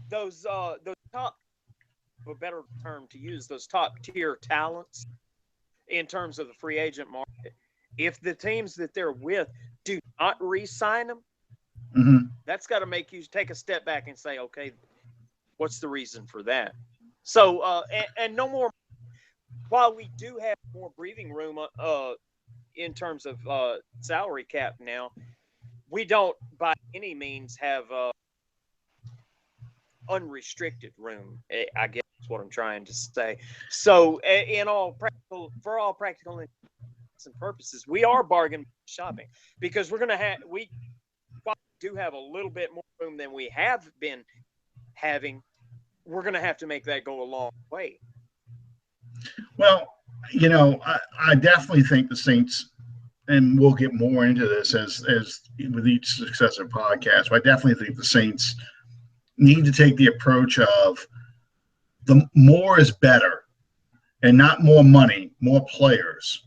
Those top, a better term to use, those top tier talents in terms of the free agent market. If the teams that they're with do not re-sign them, mm-hmm. that's got to make you take a step back and say, okay, what's the reason for that? So, and no more. While we do have more breathing room in terms of salary cap now, we don't by any means have unrestricted room. I guess that's what I'm trying to say. So, for all practical and purposes, we are bargain shopping, because we do have a little bit more room than we have been having. We're going to have to make that go a long way. Well, I definitely think the Saints, and we'll get more into this as with each successive podcast, but I definitely think the Saints need to take the approach of the more is better, and not more money, more players.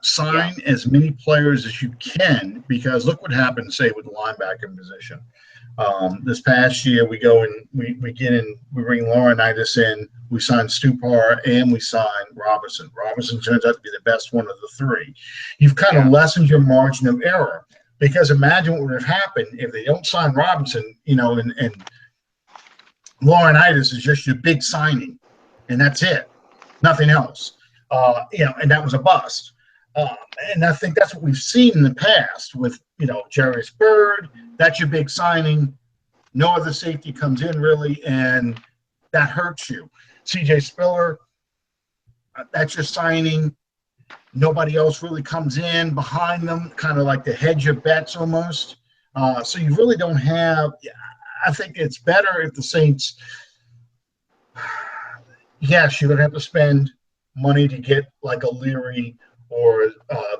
Sign as many players as you can, because look what happened, say, with the linebacker position. This past year, we go and we bring Laurinaitis in. We sign Stupar and we sign Robinson. Robinson turns out to be the best one of the three. You've kind of lessened your margin of error, because imagine what would have happened if they don't sign Robinson, and Laurinaitis is just your big signing, and that's it, nothing else. And that was a bust. And I think that's what we've seen in the past with, Jarius Byrd. That's your big signing. No other safety comes in really, and that hurts you. CJ Spiller, that's your signing. Nobody else really comes in behind them, kind of like the hedge your bets almost. So you really don't have – I think it's better if the Saints – yes, you're going to have to spend money to get like a Leary or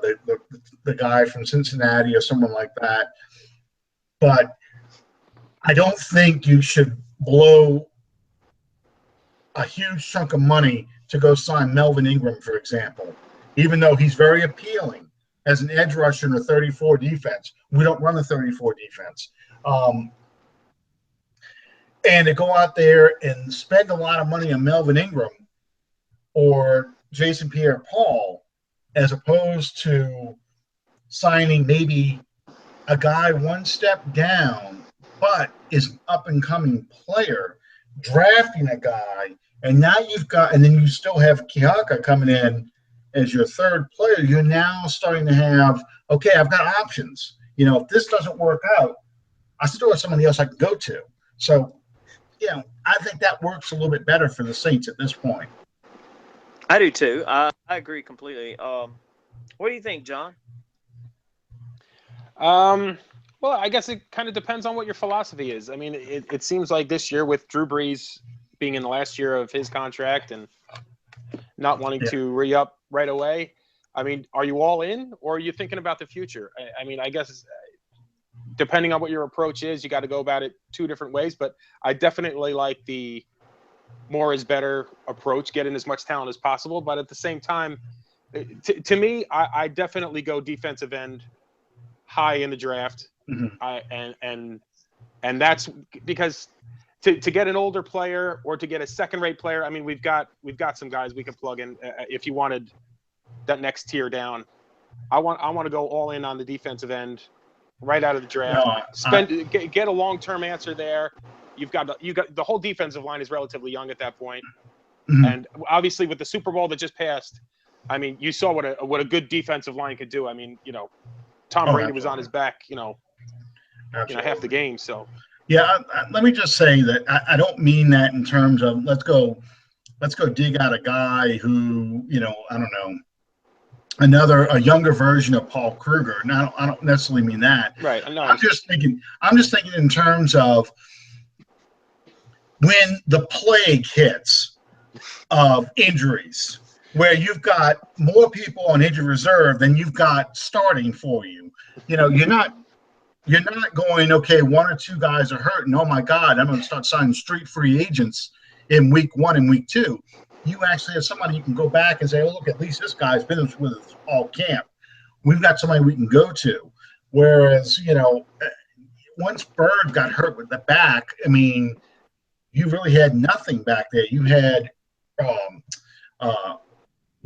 the guy from Cincinnati or someone like that. But I don't think you should blow a huge chunk of money to go sign Melvin Ingram, for example, even though he's very appealing as an edge rusher in a 34 defense. We don't run a 34 defense. And to go out there and spend a lot of money on Melvin Ingram or Jason Pierre-Paul, as opposed to signing maybe a guy one step down, but is an up-and-coming player, drafting a guy, and now and then you still have Kihaka coming in as your third player. You're now starting to have, okay, I've got options. If this doesn't work out, I still have somebody else I can go to. So, I think that works a little bit better for the Saints at this point. I do too. I agree completely. What do you think, John? Well, I guess it kind of depends on what your philosophy is. I mean, it seems like this year with Drew Brees being in the last year of his contract and not wanting to re-up right away, I mean, are you all in, or are you thinking about the future? I mean, I guess depending on what your approach is, you got to go about it two different ways. But I definitely like the more is better approach, getting as much talent as possible. But at the same time, to me, I definitely go defensive end high in the draft. Mm-hmm. And that's because to get an older player or to get a second-rate player, I mean, we've got some guys we can plug in if you wanted that next tier down. I want to go all in on the defensive end right out of the draft. Get a long-term answer there. You got the whole defensive line is relatively young at that point. Mm-hmm. And obviously with the Super Bowl that just passed, I mean, you saw what a good defensive line could do. I mean, Tom Brady was on his back, half the game. So yeah, let me just say that I don't mean that in terms of let's go dig out a guy who, I don't know, a younger version of Paul Kruger. Now, I don't necessarily mean that. Right. No, I'm just thinking in terms of when the plague hits of injuries, where you've got more people on injured reserve than you've got starting for you. You're not going, okay, one or two guys are hurt, and oh my God, I'm going to start signing street free agents in week 1 and week 2. You actually have somebody you can go back and say, oh, look, at least this guy's been with us all camp. We've got somebody we can go to. Whereas, once Bird got hurt with the back, I mean, you really had nothing back there. You had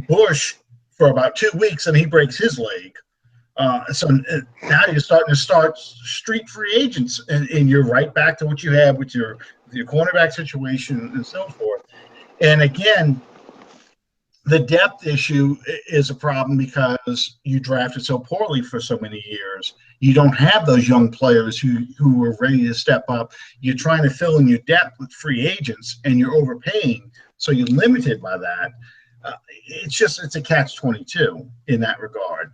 Bush for about 2 weeks, and he breaks his leg. So now you're starting to start street free agents, and you're right back to what you had with your cornerback situation and so forth. And again, the depth issue is a problem because you drafted so poorly for so many years. You don't have those young players who are ready to step up. You're trying to fill in your depth with free agents, and you're overpaying, so you're limited by that. It's a catch-22 in that regard.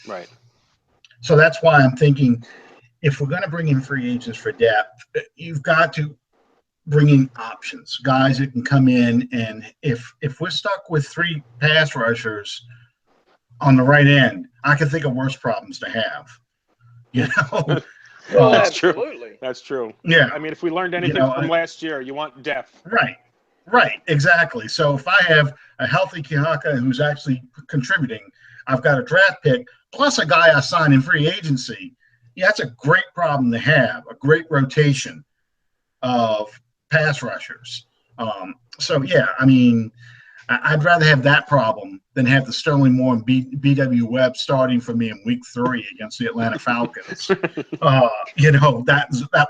Right. So that's why I'm thinking if we're going to bring in free agents for depth, you've got to bring in options, guys that can come in. And if we're stuck with 3 pass rushers on the right end, I can think of worse problems to have. Well, that's absolutely true. That's true. Yeah. I mean, if we learned anything from last year, you want depth. Right, exactly. So if I have a healthy Kihaka who's actually contributing, I've got a draft pick plus a guy I signed in free agency. Yeah, that's a great problem to have, a great rotation of pass rushers. So, yeah, I mean, I'd rather have that problem than have the Sterling Moore and B.W. Webb starting for me in week 3 against the Atlanta Falcons. That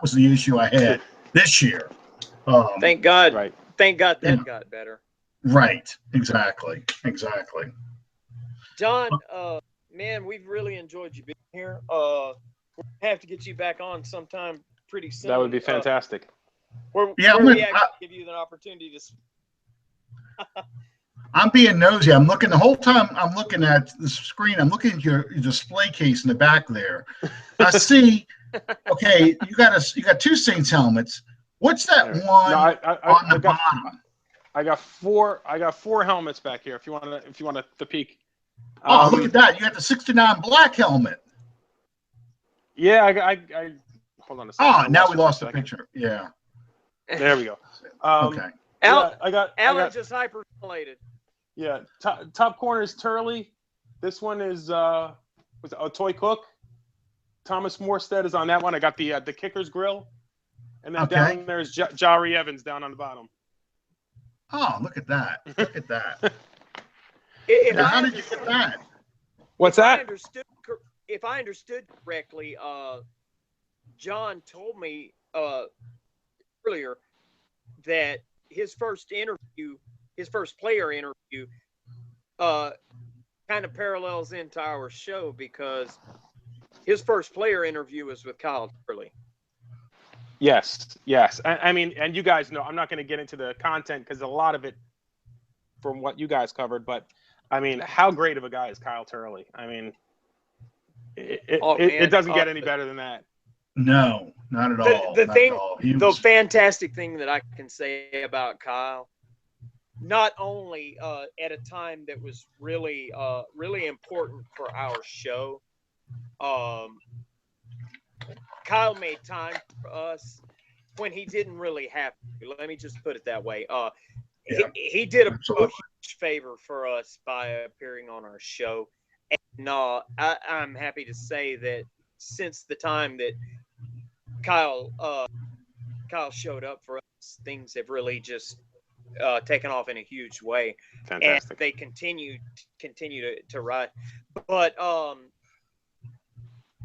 was the issue I had this year. Thank God. Right. Thank God that got better. Right. Exactly. John, man, we've really enjoyed you being here. We'll have to get you back on sometime pretty soon. That would be fantastic. Where we give you the opportunity to. I'm being nosy. I'm looking the whole time. I'm looking at the screen. I'm looking at your display case in the back there. I see. Okay, you got 2 Saints helmets. What's that one on the bottom? I got 4 helmets back here. If you want to peek. Look at that! You got the '69 black helmet. Yeah, I hold on a second. Now we lost the picture. Yeah. There we go. Okay. Alan just hyperventilated. Yeah, top corner is Turley. This one is a Toy Cook. Thomas Morstead is on that one. I got the kicker's grill, and then down there's Jari Evans down on the bottom. Oh, look at that! Look at that! How did you get that? What's that? If I understood correctly, John told me earlier that his first player interview, kind of parallels into our show because his first player interview was with Kyle Turley. Yes. I mean, and you guys know, I'm not going to get into the content because a lot of it from what you guys covered, but I mean, how great of a guy is Kyle Turley? I mean, it doesn't get any better than that. No, not at all. The fantastic thing that I can say about Kyle, not only at a time that was really, really important for our show, Kyle made time for us when he didn't really have to. Let me just put it that way. He did a huge favor for us by appearing on our show. And I'm happy to say that since the time that Kyle showed up for us, things have really just taken off in a huge way. Fantastic. And they continue to ride. But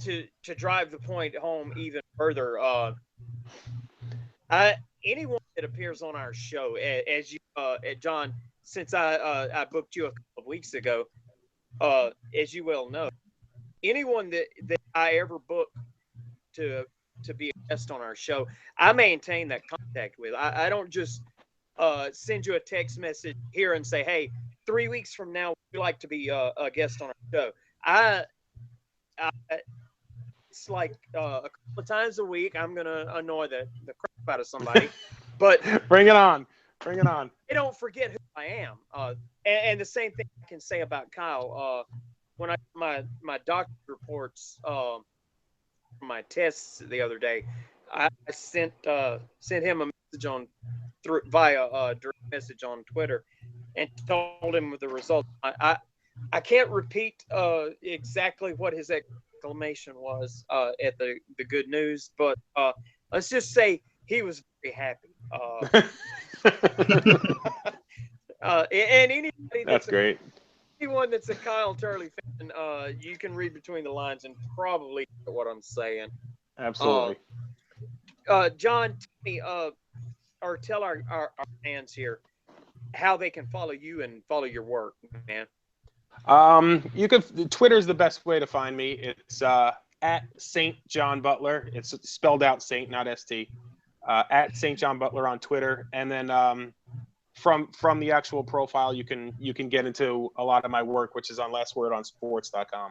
to drive the point home even further, anyone that appears on our show, as you, John, since I booked you a couple of weeks ago, as you well know, anyone that I ever book to be a guest on our show, I maintain that contact with. I don't just send you a text message here and say, hey, 3 weeks from now, would you like to be a guest on our show? It's like a couple of times a week, I'm going to annoy the crap out of somebody. But Bring it on. They don't forget who I am. And the same thing I can say about Kyle. When I my doctor reports from my tests the other day, I sent him a message via direct message on Twitter and told him the results. I can't repeat exactly what his exclamation was at the good news, but let's just say he was very happy. And anybody that's great. Anyone that's a Kyle Turley fan, you can read between the lines and probably get what I'm saying. Absolutely. John, tell me, or tell our fans here how they can follow you and follow your work, man. Twitter's the best way to find me. It's at Saint John Butler. It's spelled out Saint, not ST. At Saint John Butler on Twitter, and then from the actual profile, you can get into a lot of my work, which is on lastwordonsports.com.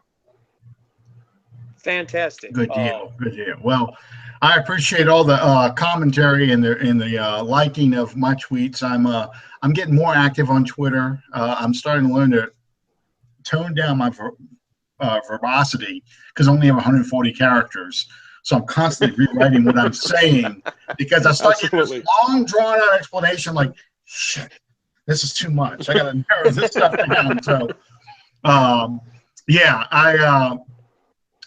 Fantastic. Good deal. Well, I appreciate all the commentary and the liking of my tweets. I'm getting more active on Twitter. I'm starting to learn to tone down my verbosity because I only have 140 characters. So I'm constantly rewriting what I'm saying because I start getting this long, drawn-out explanation like, shit, this is too much. I got to narrow this stuff down. So, I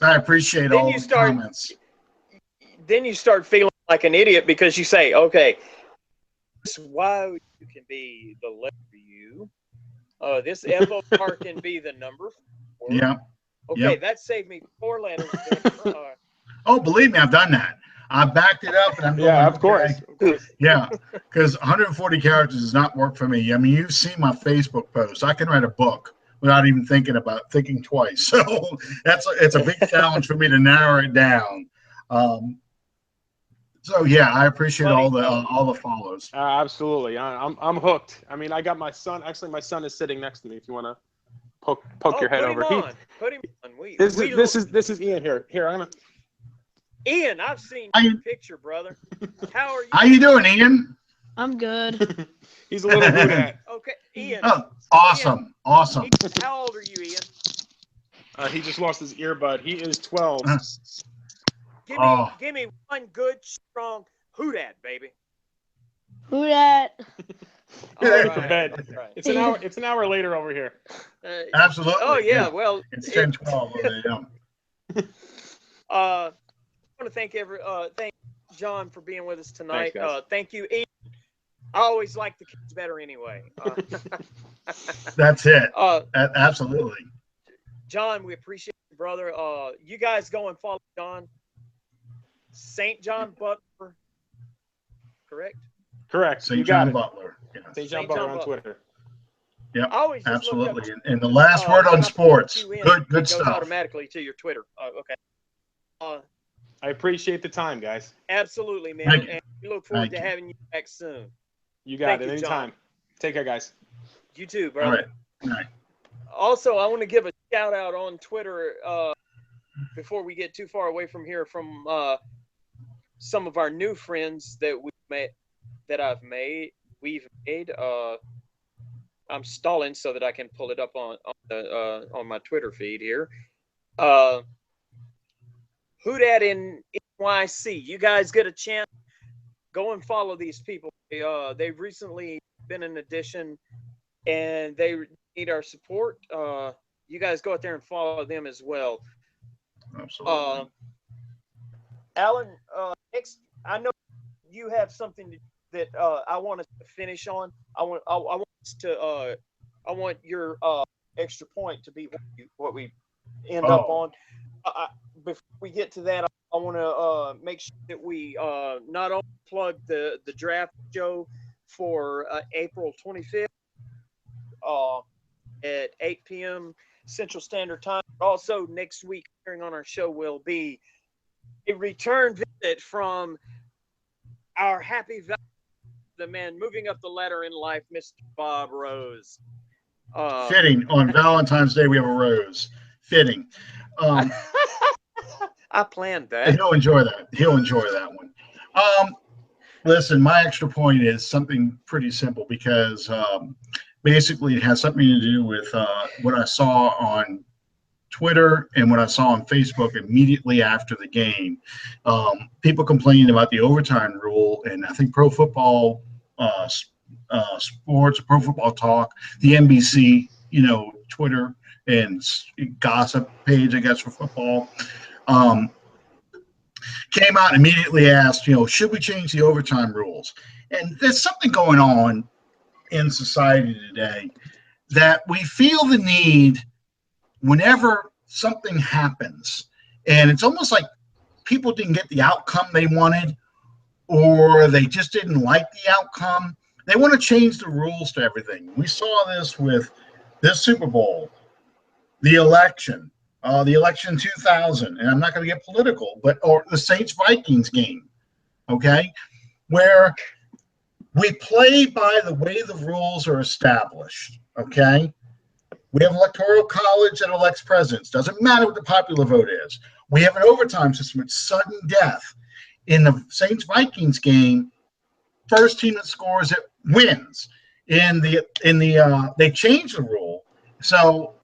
I appreciate then all you the start comments. then you start feeling like an idiot because you say, okay, this Y you can be the letter U. This FOR can be the number 4. Yeah. Okay, Yep. that saved me 4 letters. Oh, believe me, I've done that. I backed it up and I'm going, Yeah, of okay. course. Of course. Yeah, because 140 characters does not work for me. I mean, you've seen my Facebook posts. I can write a book without even thinking twice. So it's a big challenge for me to narrow it down. So yeah, I appreciate all the follows. Absolutely. I'm hooked. I mean, I got my son. Actually, my son is sitting next to me. If you want to poke your head over. Put him on. This is Ian here. Here, I'm gonna. Ian, I've seen your picture, brother. How are you? How you doing, Ian? I'm good. He's a little good at. Okay, Ian. Oh, awesome, Ian, awesome. How old are you, Ian? He just lost his earbud. He is 12. Give me one good, strong who dat, baby. Who dat? Ready for bed. Right. It's an hour later over here. Absolutely. Oh yeah, well, it's 10:12 over there. I want to thank John for being with us tonight. Thanks, thank you, Ian. I always like the kids better anyway. That's it. Absolutely. John, we appreciate you, brother. You guys go and follow John. St. John Butler, correct? Correct. St. John Butler. Yeah. St. John Butler on Twitter. Yep. Absolutely. And the Twitter, last word on sports. Good goes stuff. Automatically to your Twitter. Okay. I appreciate the time, guys. Absolutely, man. And we look forward to having you back soon. You got it. Anytime. Take care, guys. You too, brother. All right. Good night. Also, I want to give a shout out on Twitter before we get too far away from here from some of our new friends that we've made. I'm stalling so that I can pull it up on my Twitter feed here. Who dat in NYC? You guys get a chance, go and follow these people. They've recently been an addition, and they need our support. You guys go out there and follow them as well. Absolutely. Alan, next, I know you have something that I want us to finish on. I want your extra point to be what we end up on. Before we get to that, I want to make sure that we not only plug the draft show for April 25th at 8 p.m. Central Standard Time, but also next week appearing on our show will be a return visit from our happy the man moving up the ladder in life, Mr. Bob Rose. Fitting. On Valentine's Day, we have a rose. Fitting. I planned that. He'll enjoy that. He'll enjoy that one. Listen, my extra point is something pretty simple because basically it has something to do with what I saw on Twitter and what I saw on Facebook immediately after the game. People complaining about the overtime rule, and I think Pro Football Sports, Pro Football Talk, the NBC, Twitter and gossip page, I guess, for football, came out and immediately asked, should we change the overtime rules? And there's something going on in society today that we feel the need whenever something happens, and it's almost like people didn't get the outcome they wanted, or they just didn't like the outcome. They want to change the rules to everything. We saw this with this Super Bowl, the election 2000, and I'm not going to get political, or the Saints-Vikings game, okay, where we play by the way the rules are established, okay? We have electoral college that elects presidents. Doesn't matter what the popular vote is. We have an overtime system. It's sudden death. In the Saints-Vikings game, first team that scores it wins. They changed the rule. So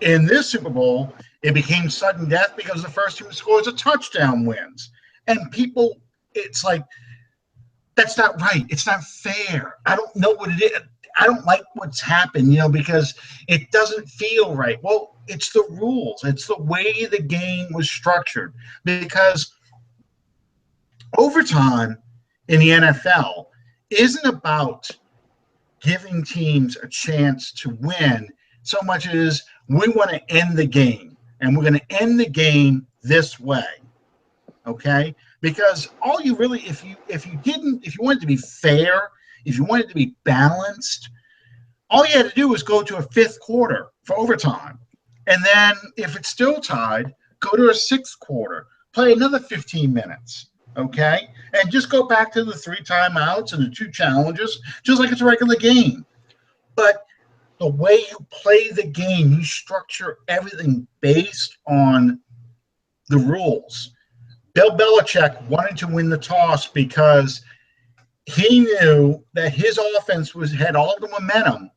in this Super Bowl, it became sudden death because the first team that scores a touchdown wins. And people, it's like, That's not right. It's not fair. I don't know what it is. I don't like what's happened, because it doesn't feel right. Well, it's the rules. It's the way the game was structured. Because overtime in the NFL isn't about giving teams a chance to win so much as we want to end the game. And we're going to end the game this way. Okay? Because all you really, if you wanted to be fair, if you wanted to be balanced, all you had to do was go to a fifth quarter for overtime. And then if it's still tied, go to a sixth quarter, play another 15 minutes. Okay? And just go back to the 3 timeouts and the 2 challenges, just like it's a regular game. But the way you play the game, you structure everything based on the rules. Bill Belichick wanted to win the toss because he knew that his offense had all the momentum.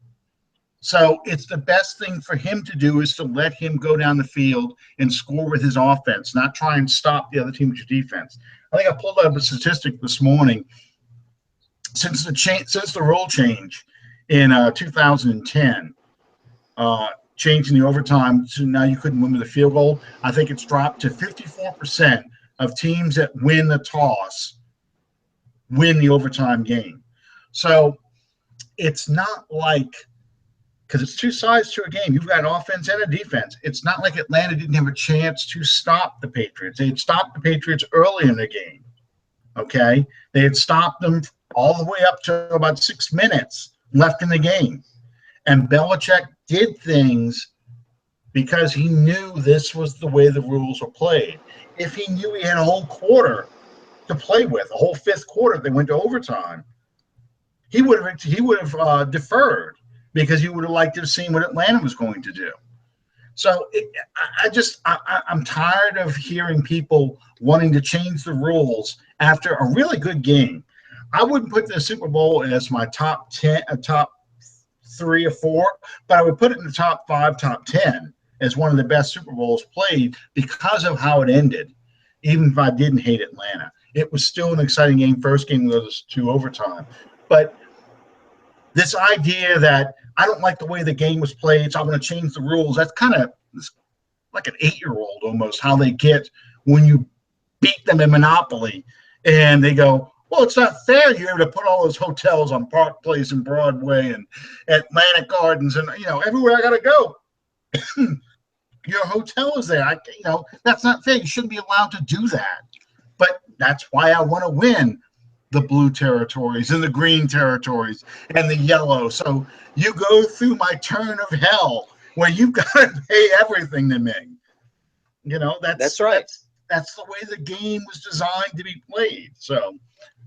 So it's the best thing for him to do is to let him go down the field and score with his offense, not try and stop the other team with your defense. I think I pulled up a statistic this morning. Since the rule change in 2010, changing the overtime to now you couldn't win with a field goal, I think it's dropped to 54% of teams that win the toss win the overtime game. So it's not like, because it's 2 sides to a game. You've got an offense and a defense. It's not like Atlanta didn't have a chance to stop the Patriots. They had stopped the Patriots early in the game. Okay? They had stopped them all the way up to about 6 minutes left in the game. And Belichick did things because he knew this was the way the rules were played. If he knew he had a whole quarter to play with, a whole fifth quarter, if they went to overtime, he would have deferred because he would have liked to have seen what Atlanta was going to do. So I'm tired of hearing people wanting to change the rules after a really good game. I wouldn't put the Super Bowl as my top 3 or 4, but I would put it in the top 5, top 10 as one of the best Super Bowls played because of how it ended. Even if I didn't hate Atlanta, it was still an exciting game. First game goes to overtime. But this idea that I don't like the way the game was played, so I'm going to change the rules, that's kind of like an 8-year-old almost, how they get when you beat them in Monopoly. And they go, well, it's not fair you're able to put all those hotels on Park Place and Broadway and Atlantic Gardens and, everywhere I got to go. Your hotel is there. That's not fair. You shouldn't be allowed to do that. But that's why I want to win the blue territories and the green territories and the yellow. So you go through my turn of hell where you've got to pay everything to me. That's right. That's the way the game was designed to be played. So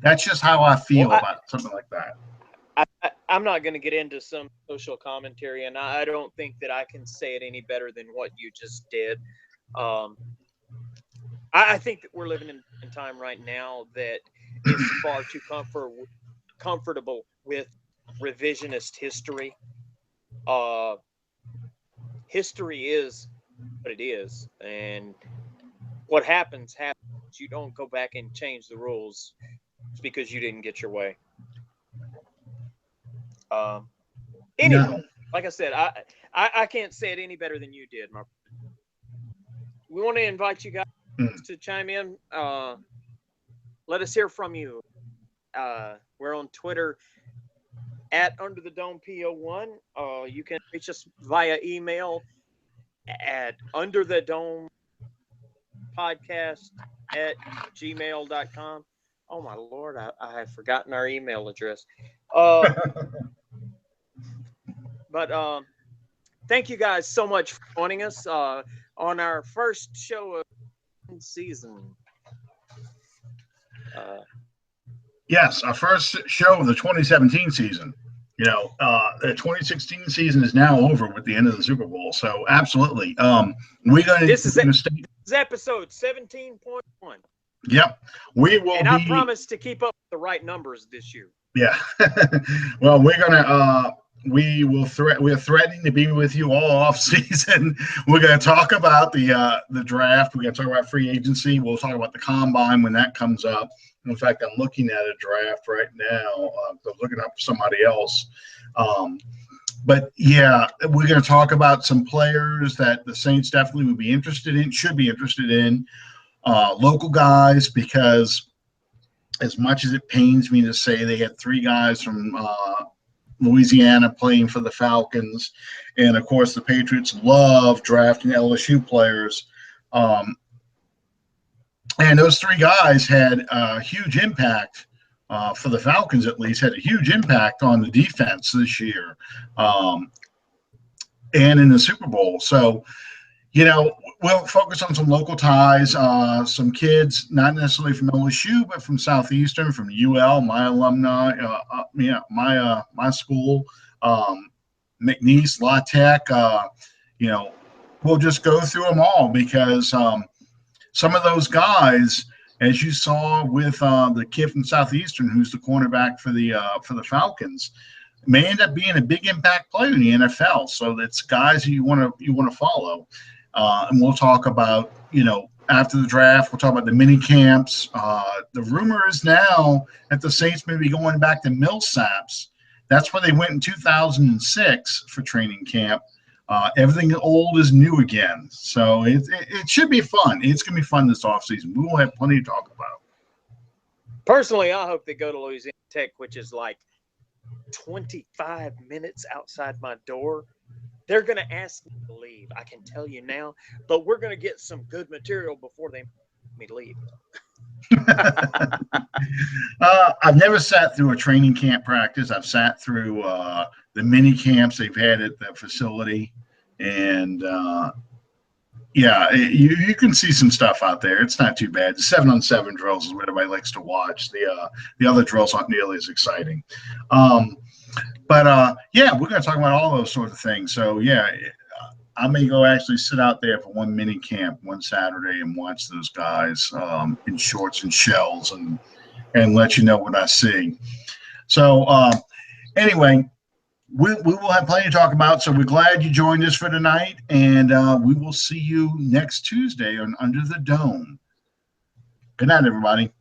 that's just how I feel about something like that. I'm not going to get into some social commentary, and I don't think that I can say it any better than what you just did. I think that we're living in time right now that is far too comfortable with revisionist history. History is what it is, and what happens. You don't go back and change the rules because you didn't get your way. Anyway, No. like I said, I can't say it any better than you did, Mark. We want to invite you guys to chime in. Let us hear from you. We're on Twitter at UnderTheDomePO1. You can reach us via email at UnderTheDomePodcast@gmail.com. Oh my Lord, I have forgotten our email address. But thank you guys so much for joining us on our first show of the season. Yes, our first show of the 2017 season. The 2016 season is now over with the end of the Super Bowl. So absolutely, This is episode 17.1. Yep, we will. And I promise to keep up with the right numbers this year. Yeah. Well, we're we're threatening to be with you all off season. We're going to talk about the draft. We're going to talk about free agency. We'll talk about the combine when that comes up. In fact, I'm looking at a draft right now. I'm looking up for somebody else. But yeah, we're going to talk about some players that the Saints definitely would be interested in, should be interested in, local guys, because as much as it pains me to say they had 3 guys from Louisiana playing for the Falcons, and of course the Patriots love drafting LSU players, and those 3 guys had a huge impact for the Falcons, at least had a huge impact on the defense this year, and in the Super Bowl. So we'll focus on some local ties, some kids, not necessarily from LSU, but from Southeastern, from UL, my alumni, my school, McNeese, La Tech. We'll just go through them all, because some of those guys, as you saw with the kid from Southeastern, who's the cornerback for the Falcons, may end up being a big impact player in the NFL. So that's guys who you want to follow. And we'll talk about, after the draft, we'll talk about the mini camps. The rumor is now that the Saints may be going back to Millsaps. That's where they went in 2006 for training camp. Everything old is new again. So it should be fun. It's going to be fun this offseason. We will have plenty to talk about. Personally, I hope they go to Louisiana Tech, which is like 25 minutes outside my door. They're going to ask me to leave, I can tell you now, but we're going to get some good material before they make me leave. I've never sat through a training camp practice. I've sat through the mini camps they've had at the facility, and you can see some stuff out there. It's not too bad. The 7-on-7 drills is what everybody likes to watch. The other drills aren't nearly as exciting. But we're going to talk about all those sorts of things. So I may go actually sit out there for one mini camp one Saturday and watch those guys in shorts and shells and let you know what I see. So anyway, we will have plenty to talk about. So we're glad you joined us for tonight, and we will see you next Tuesday on Under the Dome. Good night, everybody.